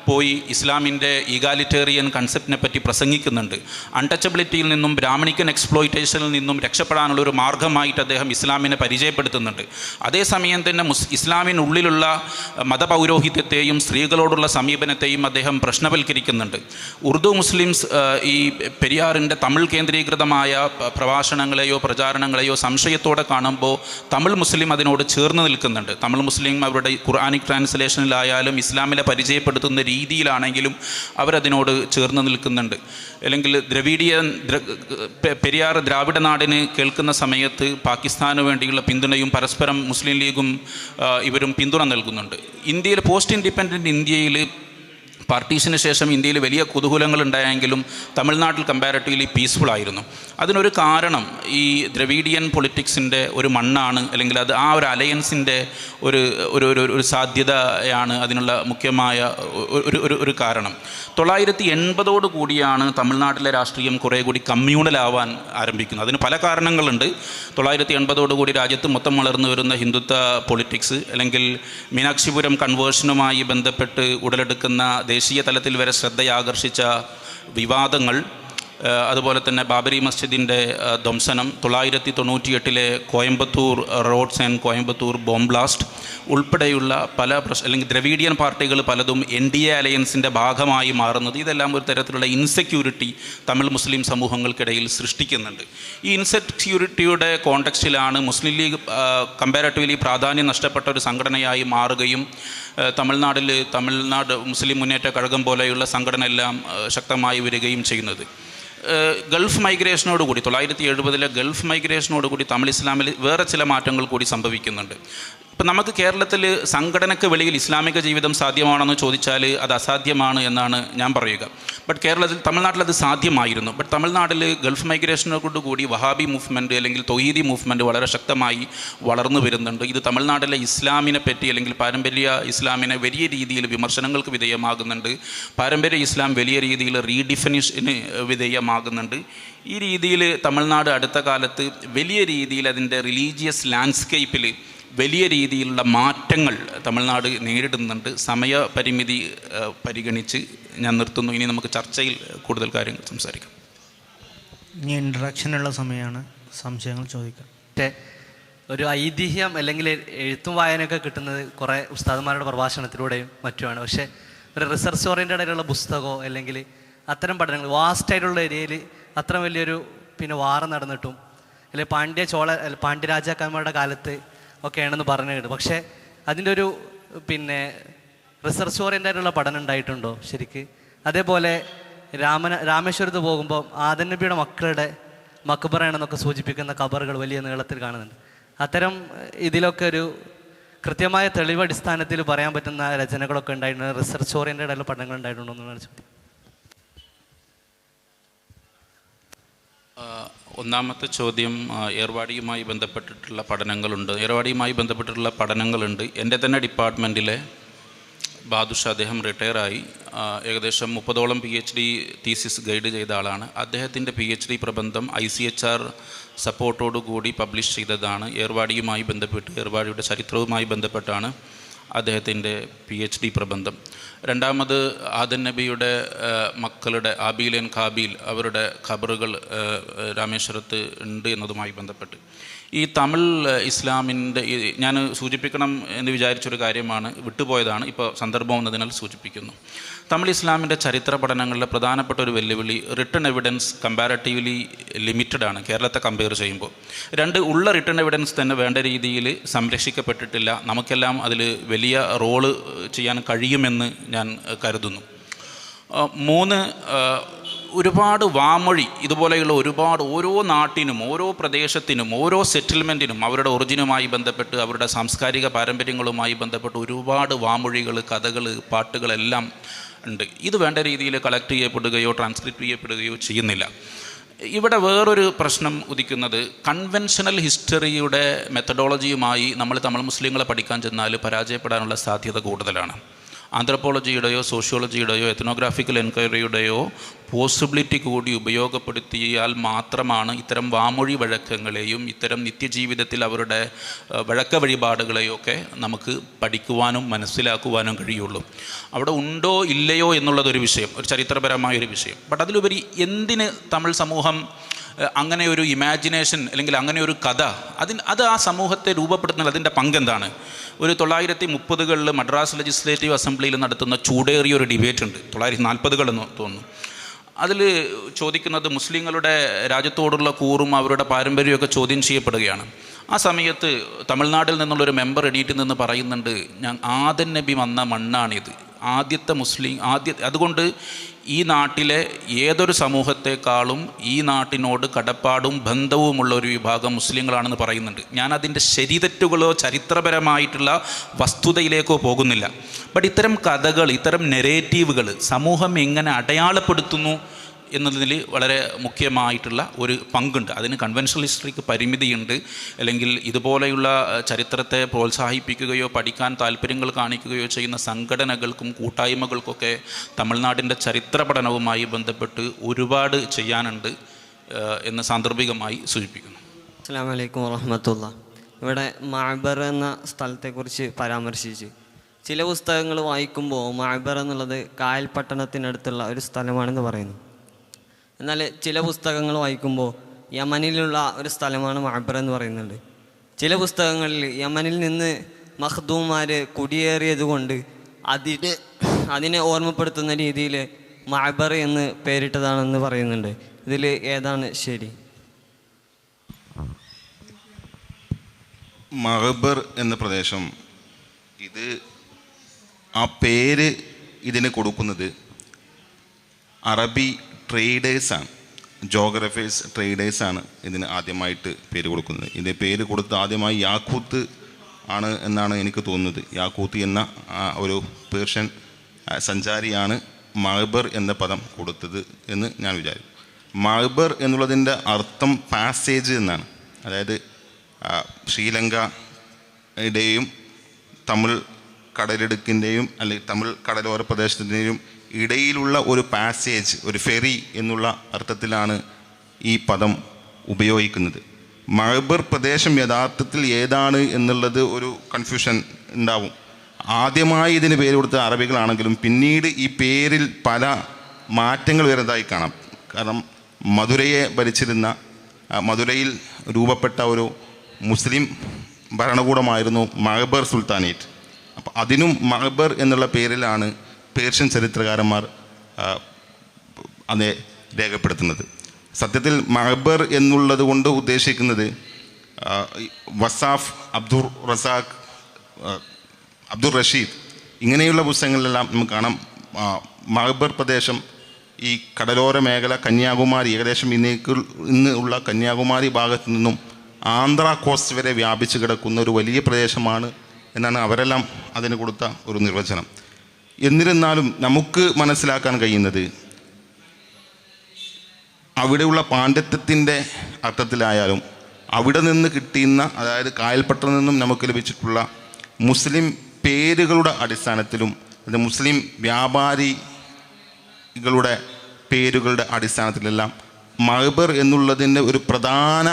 പോയി ഇസ്ലാമിൻ്റെ ഈഗാലിറ്റേറിയൻ കൺസെപ്റ്റിനെ പറ്റി പ്രസംഗിക്കുന്നുണ്ട്. അൺടച്ചബിലിറ്റിയിൽ നിന്നും ബ്രാഹ്മണിക്കൻ എക്സ്പ്ലോയിറ്റേഷനിൽ നിന്നും രക്ഷപ്പെടാനുള്ളൊരു മാർഗമായിട്ട് അദ്ദേഹം ഇസ്ലാമിനെ പരിചയപ്പെടുത്തുന്നുണ്ട്. അതേസമയം തന്നെ ഇസ്ലാമിനുള്ളിലുള്ള മതപൗരോഹിത്യത്തെയും സ്ത്രീകളോടുള്ള സമീപനത്തെയും അദ്ദേഹം പ്രശ്നവൽക്കരിക്കുന്നുണ്ട്. ഉറുദു മുസ്ലിംസ് ഈ പെരിയാറിൻ്റെ തമിഴ് കേന്ദ്രീകൃതമായ പ്രഭാഷണങ്ങളെയോ പ്രചാരണങ്ങളെയോ സംശയത്തോടെ കാണുമ്പോൾ തമിഴ് മുസ്ലിം അതിനോട് ചേർന്ന് നിൽക്കുന്നുണ്ട്. തമിഴ് മുസ്ലിം അവരുടെ ഖുർആനിക് ട്രാൻസ്ലേഷൻ റിലേഷനിലായാലും ഇസ്ലാമിനെ പരിചയപ്പെടുത്തുന്ന രീതിയിലാണെങ്കിലും അവരതിനോട് ചേർന്ന് നിൽക്കുന്നുണ്ട്. അല്ലെങ്കിൽ പെരിയാർ ദ്രാവിഡ നാടിന് കേൾക്കുന്ന സമയത്ത് പാകിസ്ഥാന് വേണ്ടിയുള്ള പിന്തുണയും പരസ്പരം മുസ്ലിം ലീഗും ഇവരും പിന്തുണ നൽകുന്നുണ്ട്. ഇന്ത്യയിൽ പോസ്റ്റ് ഇൻഡിപെൻഡൻറ്റ് ഇന്ത്യയിൽ പാർട്ടീഷന് ശേഷം ഇന്ത്യയിൽ വലിയ കുതൂഹലങ്ങൾ ഉണ്ടായെങ്കിലും തമിഴ്നാട്ടിൽ കമ്പാരിറ്റീവ്ലി പീസ്ഫുൾ ആയിരുന്നു. അതിനൊരു കാരണം ഈ ദ്രവീഡിയൻ പൊളിറ്റിക്സിൻ്റെ ഒരു മണ്ണാണ്, അല്ലെങ്കിൽ അത് ആ ഒരു അലയൻസിൻ്റെ ഒരു സാധ്യതയാണ് അതിനുള്ള മുഖ്യമായ ഒരു കാരണം. 980 കൂടിയാണ് തമിഴ്നാട്ടിലെ രാഷ്ട്രീയം കുറേ കൂടി കമ്മ്യൂണലാവാൻ ആരംഭിക്കുന്നത്. അതിന് പല കാരണങ്ങളുണ്ട്. 980 കൂടി രാജ്യത്ത് മൊത്തം വളർന്നു വരുന്ന ഹിന്ദുത്വ പൊളിറ്റിക്സ്, അല്ലെങ്കിൽ മീനാക്ഷിപുരം കൺവേർഷനുമായി ബന്ധപ്പെട്ട് ഉടലെടുക്കുന്ന ദേശീയ തലത്തിൽ വരെ ശ്രദ്ധയാകർഷിച്ച വിവാദങ്ങൾ, അതുപോലെ തന്നെ ബാബരി മസ്ജിദിൻ്റെ ധ്വംസനം, 998 Coimbatore riots and Coimbatore bomb blast ഉൾപ്പെടെയുള്ള പല അല്ലെങ്കിൽ ദ്രവീഡിയൻ പാർട്ടികൾ പലതും NDA അലയൻസിൻ്റെ ഭാഗമായി മാറുന്നത്, ഇതെല്ലാം ഒരു തരത്തിലുള്ള ഇൻസെക്യൂരിറ്റി തമിഴ് മുസ്ലിം സമൂഹങ്ങൾക്കിടയിൽ സൃഷ്ടിക്കുന്നുണ്ട്. ഈ ഇൻസെക്യൂരിറ്റിയുടെ കോണ്ടെക്സ്റ്റിലാണ് മുസ്ലിം ലീഗ് കമ്പാരിറ്റീവ്ലി പ്രാധാന്യം നഷ്ടപ്പെട്ട ഒരു സംഘടനയായി മാറുകയും തമിഴ്നാട് മുസ്ലിം മുന്നേറ്റ കഴകം പോലെയുള്ള സംഘടന എല്ലാം ശക്തമായി വരികയും ചെയ്യുന്നത്. ഗൾഫ് മൈഗ്രേഷനോടുകൂടി 970 ഗൾഫ് മൈഗ്രേഷനോടുകൂടി തമിഴ് ഇസ്ലാമിൽ വേറെ ചില മാറ്റങ്ങൾ കൂടി സംഭവിക്കുന്നുണ്ട്. ഇപ്പം നമുക്ക് കേരളത്തിൽ സംഘടനയ്ക്ക് വെളിയിൽ ഇസ്ലാമിക ജീവിതം സാധ്യമാണെന്ന് ചോദിച്ചാൽ അത് അസാധ്യമാണ് എന്നാണ് ഞാൻ പറയുക. ബട്ട് തമിഴ്നാട്ടിൽ അത് സാധ്യമായിരുന്നു. ബട്ട് തമിഴ്നാട്ടിൽ ഗൾഫ് മൈഗ്രേഷനോടുകൂടി വഹാബി മൂവ്മെൻറ്റ് അല്ലെങ്കിൽ തൊയ്യീദി മൂവ്മെൻറ്റ് വളരെ ശക്തമായി വളർന്നു വരുന്നുണ്ട്. ഇത് തമിഴ്നാട്ടിലെ ഇസ്ലാമിനെ പറ്റി അല്ലെങ്കിൽ പാരമ്പര്യ ഇസ്ലാമിനെ വലിയ രീതിയിൽ വിമർശനങ്ങൾക്ക് വിധേയമാകുന്നുണ്ട്. പാരമ്പര്യ ഇസ്ലാം വലിയ രീതിയിൽ റീഡിഫിനിഷന് വിധേയമാകുന്നുണ്ട്. ഈ രീതിയിൽ തമിഴ്നാട് അടുത്ത കാലത്ത് വലിയ രീതിയിൽ അതിൻ്റെ റിലീജിയസ് ലാൻഡ്സ്കേപ്പിൽ വലിയ രീതിയിലുള്ള മാറ്റങ്ങൾ തമിഴ്നാട് നേരിടുന്നുണ്ട്. സമയപരിമിതി പരിഗണിച്ച് ഞാൻ നിർത്തുന്നു. ഇനി നമുക്ക് ചർച്ചയിൽ കൂടുതൽ കാര്യങ്ങൾ സംസാരിക്കാം. ഇനി ഇൻട്രഡക്ഷനുള്ള സമയമാണ്, സംശയങ്ങൾ ചോദിക്കാം. ഒരു ഐതിഹ്യം അല്ലെങ്കിൽ എഴുത്തും വായനയൊക്കെ കിട്ടുന്നത് കുറേ ഉസ്താദന്മാരുടെ പ്രഭാഷണത്തിലൂടെയും മറ്റുമാണ്. പക്ഷേ ഒരു റിസർച്ച് ഓറിയൻറ്റഡ് ആയിട്ടുള്ള പുസ്തകമോ അല്ലെങ്കിൽ അത്തരം പഠനങ്ങൾ വാസ്റ്റായിട്ടുള്ള ഏരിയയിൽ അത്ര വലിയൊരു വാറ് നടന്നിട്ടും അല്ലെങ്കിൽ പാണ്ഡ്യരാജാക്കന്മാരുടെ കാലത്ത് ഒക്കെയാണെന്ന് പറഞ്ഞു കേട്ടു. പക്ഷേ അതിൻ്റെ ഒരു റിസർച്ച് ഓറിയൻ്റായിട്ടുള്ള പഠനം ഉണ്ടായിട്ടുണ്ടോ ശരിക്ക്? അതേപോലെ രാമേശ്വരത്ത് പോകുമ്പോൾ ആദം നബിയുടെ മക്കളുടെ മക്ബറയാണെന്നൊക്കെ സൂചിപ്പിക്കുന്ന ഖബറുകൾ വലിയ നീളത്തിൽ കാണുന്നുണ്ട്. അത്തരം ഇതിലൊക്കെ ഒരു കൃത്യമായ തെളിവ് അടിസ്ഥാനത്തിൽ പറയാൻ പറ്റുന്ന രചനകളൊക്കെ ഉണ്ടായിട്ടുണ്ട്, റിസർച്ച് ഓറിയൻ്റഡ് ആയിട്ടുള്ള പഠനങ്ങൾ ഉണ്ടായിട്ടുണ്ടോ എന്നാണ് ചോദ്യം. ഒന്നാമത്തെ ചോദ്യം ഏർവാടിയുമായി ബന്ധപ്പെട്ടിട്ടുള്ള പഠനങ്ങളുണ്ട്. എൻ്റെ തന്നെ ഡിപ്പാർട്ട്മെൻറ്റിലെ ബാദുഷ, അദ്ദേഹം റിട്ടയറായി. ഏകദേശം 30ഓളം PhD തീസിസ് ഗൈഡ് ചെയ്ത ആളാണ്. അദ്ദേഹത്തിൻ്റെ PhD പ്രബന്ധം ICHR സപ്പോർട്ടോടുകൂടി പബ്ലിഷ് ചെയ്തതാണ്. ഏർവാടിയുമായി ബന്ധപ്പെട്ട്, ഏർവാടിയുടെ ചരിത്രവുമായി ബന്ധപ്പെട്ടാണ് അദ്ദേഹത്തിൻ്റെ PhD പ്രബന്ധം. രണ്ടാമത് ആദം നബിയുടെ മക്കളുടെ ആബീൽ ആൻഡ് ഖാബീൽ അവരുടെ ഖബറുകൾ രാമേശ്വരത്ത് ഉണ്ട് എന്നതുമായി ബന്ധപ്പെട്ട് ഈ തമിഴ് ഇസ്ലാമിൻ്റെ ഞാൻ സൂചിപ്പിക്കണം എന്ന് വിചാരിച്ചൊരു കാര്യമാണ്, വിട്ടുപോയതാണ്, ഇപ്പോൾ സന്ദർഭം എന്നതിനാൽ സൂചിപ്പിക്കുന്നു. തമിഴ് ഇസ്ലാമിൻ്റെ ചരിത്ര പഠനങ്ങളിലെ പ്രധാനപ്പെട്ട ഒരു വെല്ലുവിളി റിട്ടൺ എവിഡൻസ് കമ്പാരറ്റീവ്ലി ലിമിറ്റഡ് ആണ് കേരളത്തെ കമ്പയർ ചെയ്യുമ്പോൾ. ഉള്ള റിട്ടൺ എവിഡൻസ് തന്നെ വേണ്ട രീതിയിൽ സംരക്ഷിക്കപ്പെട്ടിട്ടില്ല. നമുക്കെല്ലാം അതിൽ വലിയ റോള് ചെയ്യാൻ കഴിയുമെന്ന് ഞാൻ കരുതുന്നു. 3, ഒരുപാട് വാമൊഴി ഇതുപോലെയുള്ള ഓരോ നാട്ടിനും ഓരോ പ്രദേശത്തിനും ഓരോ സെറ്റിൽമെൻറ്റിനും അവരുടെ ഒറിജിനുമായി ബന്ധപ്പെട്ട് അവരുടെ സാംസ്കാരിക പാരമ്പര്യങ്ങളുമായി ബന്ധപ്പെട്ട് ഒരുപാട് വാമൊഴികൾ, കഥകൾ, പാട്ടുകളെല്ലാം ഉണ്ട്. ഇത് വേണ്ട രീതിയിൽ കളക്ട് ചെയ്യപ്പെടുകയോ ട്രാൻസ്ക്രിപ്റ്റ് ചെയ്യപ്പെടുകയോ ചെയ്യുന്നില്ല. ഇവിടെ വേറൊരു പ്രശ്നം ഉദിക്കുന്നത് കൺവെൻഷണൽ ഹിസ്റ്ററിയുടെ മെത്തഡോളജിയുമായി നമ്മൾ തമിഴ് മുസ്ലിങ്ങളെ പഠിക്കാൻ ചെന്നാൽ പരാജയപ്പെടാനുള്ള സാധ്യത കൂടുതലാണ്. ആന്ത്രപ്പോളജിയുടെയോ സോഷ്യോളജിയുടെയോ എത്നോഗ്രാഫിക്കൽ എൻക്വയറിയുടെയോ പോസിബിലിറ്റി കൂടി ഉപയോഗപ്പെടുത്തിയാൽ മാത്രമാണ് ഇത്തരം വാമൊഴി വഴക്കങ്ങളെയും ഇത്തരം നിത്യജീവിതത്തിൽ അവരുടെ വഴക്ക വഴിപാടുകളെയൊക്കെ നമുക്ക് പഠിക്കുവാനും മനസ്സിലാക്കുവാനും കഴിയുള്ളൂ. അവിടെ ഉണ്ടോ ഇല്ലയോ എന്നുള്ളതൊരു വിഷയം, ഒരു ചരിത്രപരമായൊരു വിഷയം. ബട്ട് അതിലുപരി എന്തിന് തമിഴ് സമൂഹം അങ്ങനെ ഒരു ഇമാജിനേഷൻ അല്ലെങ്കിൽ അങ്ങനെ ഒരു കഥ അത് ആ സമൂഹത്തെ രൂപപ്പെടുത്തുന്നത് അതിൻ്റെ പങ്കെന്താണ്? ഒരു 930കളിൽ മദ്രാസ് ലെജിസ്ലേറ്റീവ് അസംബ്ലിയിൽ നടത്തുന്ന ചൂടേറിയൊരു ഡിബേറ്റ് ഉണ്ട്, 940കളെന്ന് തോന്നുന്നു. അതിൽ ചോദിക്കുന്നത് മുസ്ലിങ്ങളുടെ രാജ്യത്തോടുള്ള കൂറും അവരുടെ പാരമ്പര്യമൊക്കെ ചോദ്യം ചെയ്യപ്പെടുകയാണ്. ആ സമയത്ത് തമിഴ്നാട്ടിൽ നിന്നുള്ളൊരു മെമ്പർ എണീറ്റ് നിന്ന് പറയുന്നുണ്ട്, ആദൻ നബി വന്ന മണ്ണാണിത്, ആദ്യത്തെ മുസ്ലിം അതുകൊണ്ട് ഈ നാട്ടിലെ ഏതൊരു സമൂഹത്തെക്കാളും ഈ നാട്ടിനോട് കടപ്പാടും ബന്ധവുമുള്ള ഒരു വിഭാഗം മുസ്ലിങ്ങളാണെന്ന് പറയുന്നുണ്ട്. ഞാനതിൻ്റെ ശരിതെറ്റുകളോ ചരിത്രപരമായിട്ടുള്ള വസ്തുതയിലേക്കോ പോകുന്നില്ല. ബട്ട് ഇത്തരം കഥകൾ, ഇത്തരം നെറേറ്റീവുകൾ സമൂഹം എങ്ങനെ അടയാളപ്പെടുത്തുന്നു എന്നതിൽ വളരെ മുഖ്യമായിട്ടുള്ള ഒരു പങ്കുണ്ട്. അതിന് കൺവെൻഷണൽ ഹിസ്റ്ററിക്ക് പരിമിതിയുണ്ട്. അല്ലെങ്കിൽ ഇതുപോലെയുള്ള ചരിത്രത്തെ പ്രോത്സാഹിപ്പിക്കുകയോ പഠിക്കാൻ താല്പര്യങ്ങൾ കാണിക്കുകയോ ചെയ്യുന്ന സംഘടനകൾക്കും കൂട്ടായ്മകൾക്കൊക്കെ തമിഴ്നാടിൻ്റെ ചരിത്ര പഠനവുമായി ബന്ധപ്പെട്ട് ഒരുപാട് ചെയ്യാനുണ്ട് എന്ന് സാന്ദർഭികമായി സൂചിപ്പിക്കുന്നു. അസ്സലാമു അലൈക്കും വറഹ്മത്തുള്ളാഹി. ഇവിടെ മഅബർ എന്ന സ്ഥലത്തെക്കുറിച്ച് പരാമർശിച്ച് ചില പുസ്തകങ്ങൾ വായിക്കുമ്പോൾ മഅബർ എന്നുള്ളത് കായൽ പട്ടണത്തിനടുത്തുള്ള ഒരു സ്ഥലമാണെന്ന് പറയുന്നു. എന്നാൽ ചില പുസ്തകങ്ങൾ വായിക്കുമ്പോൾ യമനിലുള്ള ഒരു സ്ഥലമാണ് മഅബർ എന്ന് പറയുന്നുണ്ട്. ചില പുസ്തകങ്ങളിൽ യമനിൽ നിന്ന് മഖ്ദൂമാർ കുടിയേറിയത് കൊണ്ട് അതിനെ ഓർമ്മപ്പെടുത്തുന്ന രീതിയിൽ മഅബർ എന്ന് പേരിട്ടതാണെന്ന് പറയുന്നുണ്ട്. ഇതിൽ ഏതാണ് ശരി? മഅബർ എന്ന പ്രദേശം, ഇത് ആ പേര് ഇതിന് കൊടുക്കുന്നത് അറബി ട്രേഡേഴ്സാണ്, ജോഗ്രഫേഴ്സ് ട്രേഡേഴ്സാണ് ഇതിന് ആദ്യമായിട്ട് പേര് കൊടുക്കുന്നത്. ഇതിൻ്റെ പേര് കൊടുത്ത് ആദ്യമായി യാക്കൂത്ത് ആണ് എന്നാണ് എനിക്ക് തോന്നുന്നത്. യാക്കൂത്ത് എന്ന ഒരു പേർഷ്യൻ സഞ്ചാരിയാണ് മഅബർ എന്ന പദം കൊടുത്തത് എന്ന് ഞാൻ വിചാരിക്കും. മഅബർ എന്നുള്ളതിൻ്റെ അർത്ഥം പാസേജ് എന്നാണ്. അതായത് ശ്രീലങ്കയുടെയും തമിഴ് കടലിടുക്കിൻ്റെയും അല്ലെങ്കിൽ തമിഴ് കടലോര പ്രദേശത്തിൻ്റെയും ഇടയിലുള്ള ഒരു പാസേജ്, ഒരു ഫെറി എന്നുള്ള അർത്ഥത്തിലാണ് ഈ പദം ഉപയോഗിക്കുന്നത്. മഅബർ പ്രദേശം യഥാർത്ഥത്തിൽ ഏതാണ് എന്നുള്ളത് ഒരു കൺഫ്യൂഷൻ ഉണ്ടാവും. ആദ്യമായി ഇതിന് പേര് കൊടുത്ത അറബികളാണെങ്കിലും പിന്നീട് ഈ പേരിൽ പല മാറ്റങ്ങൾ വരുന്നതായി കാണാം. കാരണം മധുരയെ ഭരിച്ചിരുന്ന, മധുരയിൽ രൂപപ്പെട്ട ഒരു മുസ്ലിം ഭരണകൂടമായിരുന്നു മഅബർ സുൽത്താനേറ്റ്. അപ്പോൾ അതിനും മഅബർ എന്നുള്ള പേരിലാണ് പേർഷ്യൻ ചരിത്രകാരന്മാർ അതിനെ രേഖപ്പെടുത്തുന്നത്. സത്യത്തിൽ മഅബർ എന്നുള്ളത് കൊണ്ട് ഉദ്ദേശിക്കുന്നത് വസാഫ്, അബ്ദുർ റഷീദ് ഇങ്ങനെയുള്ള പുസ്തകങ്ങളിലെല്ലാം നമുക്ക് കാണാം മഅബർ പ്രദേശം ഈ കടലോര മേഖല കന്യാകുമാരി, ഏകദേശം ഇന്ന് ഉള്ള കന്യാകുമാരി ഭാഗത്തു നിന്നും ആന്ധ്ര കോസ്റ്റ് വരെ വ്യാപിച്ചു കിടക്കുന്ന ഒരു വലിയ പ്രദേശമാണ് എന്നാണ് അവരെല്ലാം അതിന് കൊടുത്ത ഒരു നിർവചനം. എന്നിരുന്നാലും നമുക്ക് മനസ്സിലാക്കാൻ കഴിയുന്നത് അവിടെയുള്ള പാണ്ഡിത്യത്തിൻ്റെ അർത്ഥത്തിലായാലും അവിടെ നിന്ന് കിട്ടിയുന്ന, അതായത് കായൽപ്പട്ടണത്തിൽ നിന്നും നമുക്ക് ലഭിച്ചിട്ടുള്ള മുസ്ലിം പേരുകളുടെ അടിസ്ഥാനത്തിലും അത് മുസ്ലിം വ്യാപാരികളുടെ പേരുകളുടെ അടിസ്ഥാനത്തിലെല്ലാം മഅബർ എന്നുള്ളതിൻ്റെ ഒരു പ്രധാന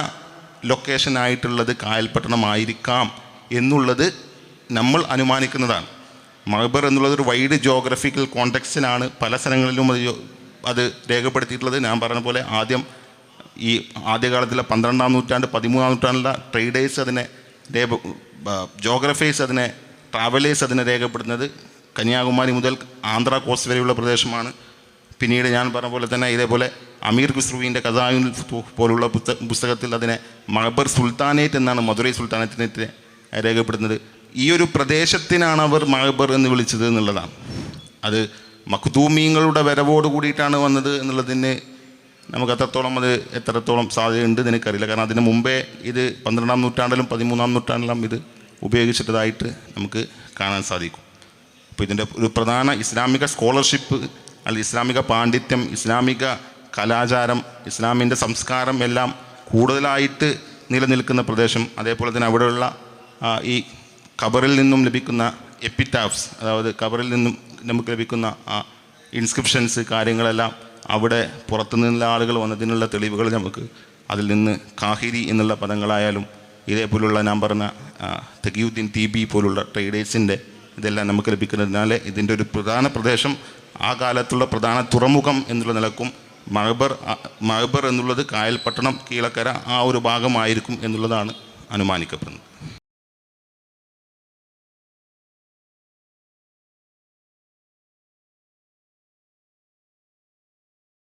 ലൊക്കേഷനായിട്ടുള്ളത് കായൽപ്പട്ടണമായിരിക്കാം എന്നുള്ളത് നമ്മൾ അനുമാനിക്കുന്നതാണ്. മഅബർ എന്നുള്ളതൊരു വൈഡ് ജോഗ്രഫിക്കൽ കോണ്ടെക്സ്റ്റിലാണ് പല സ്ഥലങ്ങളിലും അത് രേഖപ്പെടുത്തിയിട്ടുള്ളത്. ഞാൻ പറഞ്ഞ പോലെ ഈ ആദ്യകാലത്തിലെ 12-ാം നൂറ്റാണ്ട് 13-ാം നൂറ്റാണ്ടിലെ ട്രേഡേഴ്സ് അതിനെ ജോഗ്രഫേഴ്സ് അതിനെ ട്രാവലേഴ്സ് അതിനെ രേഖപ്പെടുത്തുന്നത് കന്യാകുമാരി മുതൽ ആന്ധ്ര കോസ്റ്റ് വരെയുള്ള പ്രദേശമാണ്. പിന്നീട് ഞാൻ പറഞ്ഞ പോലെ തന്നെ ഇതേപോലെ അമീർ ഖുസ്രുവിൻ്റെ ഖസായിൻ പോലുള്ള പുസ്തകത്തിൽ അതിനെ മഅബർ സുൽത്താനേറ്റ് എന്നാണ് മധുരൈ സുൽത്താനേറ്റിനെ രേഖപ്പെടുത്തുന്നത്. ഈ ഒരു പ്രദേശത്തിനാണ് അവർ മഅബർ എന്ന് വിളിച്ചത് എന്നുള്ളതാണ്. അത് മഖ്ദൂമീങ്ങളുടെ വരവോട് കൂടിയിട്ടാണ് വന്നത് എന്നുള്ളതിന് നമുക്ക് എത്രത്തോളം സാധ്യതയുണ്ട് എനിക്കറിയില്ല. കാരണം അതിന് മുമ്പേ ഇത് 12-ാം നൂറ്റാണ്ടിലും 13-ാം നൂറ്റാണ്ടിലും ഇത് ഉപയോഗിച്ചിട്ടതായിട്ട് നമുക്ക് കാണാൻ സാധിക്കും. അപ്പോൾ ഇതിൻ്റെ ഒരു പ്രധാന ഇസ്ലാമിക സ്കോളർഷിപ്പ് അല്ലെങ്കിൽ ഇസ്ലാമിക പാണ്ഡിത്യം, ഇസ്ലാമിക കലാചാരം, ഇസ്ലാമിൻ്റെ സംസ്കാരം എല്ലാം കൂടുതലായിട്ട് നിലനിൽക്കുന്ന പ്രദേശം. അതേപോലെ തന്നെ അവിടെയുള്ള ഈ ഖബറിൽ നിന്നും ലഭിക്കുന്ന എപ്പിറ്റാഫ്സ്, അതായത് ഖബറിൽ നിന്നും നമുക്ക് ലഭിക്കുന്ന ഇൻസ്ക്രിപ്ഷൻസ് കാര്യങ്ങളെല്ലാം അവിടെ പുറത്തുനിന്നുള്ള ആളുകൾ വന്നതിനുള്ള തെളിവുകൾ നമുക്ക് അതിൽ നിന്ന് കാഹിരി എന്നുള്ള പദങ്ങളായാലും ഇതേപോലുള്ള ഞാൻ പറഞ്ഞ തഖിയുദ്ദീൻ തീബി പോലുള്ള ട്രേഡേഴ്സിൻ്റെ ഇതെല്ലാം നമുക്ക് ലഭിക്കുന്നതിനാൽ ഇതിൻ്റെ ഒരു പ്രധാന പ്രദേശം ആ കാലത്തുള്ള പ്രധാന തുറമുഖം എന്നുള്ള നിലക്കും മഅബർ എന്നുള്ളത് കായൽപ്പട്ടണം, കീഴക്കര ആ ഒരു ഭാഗമായിരിക്കും എന്നുള്ളതാണ് അനുമാനിക്കപ്പെടുന്നത്.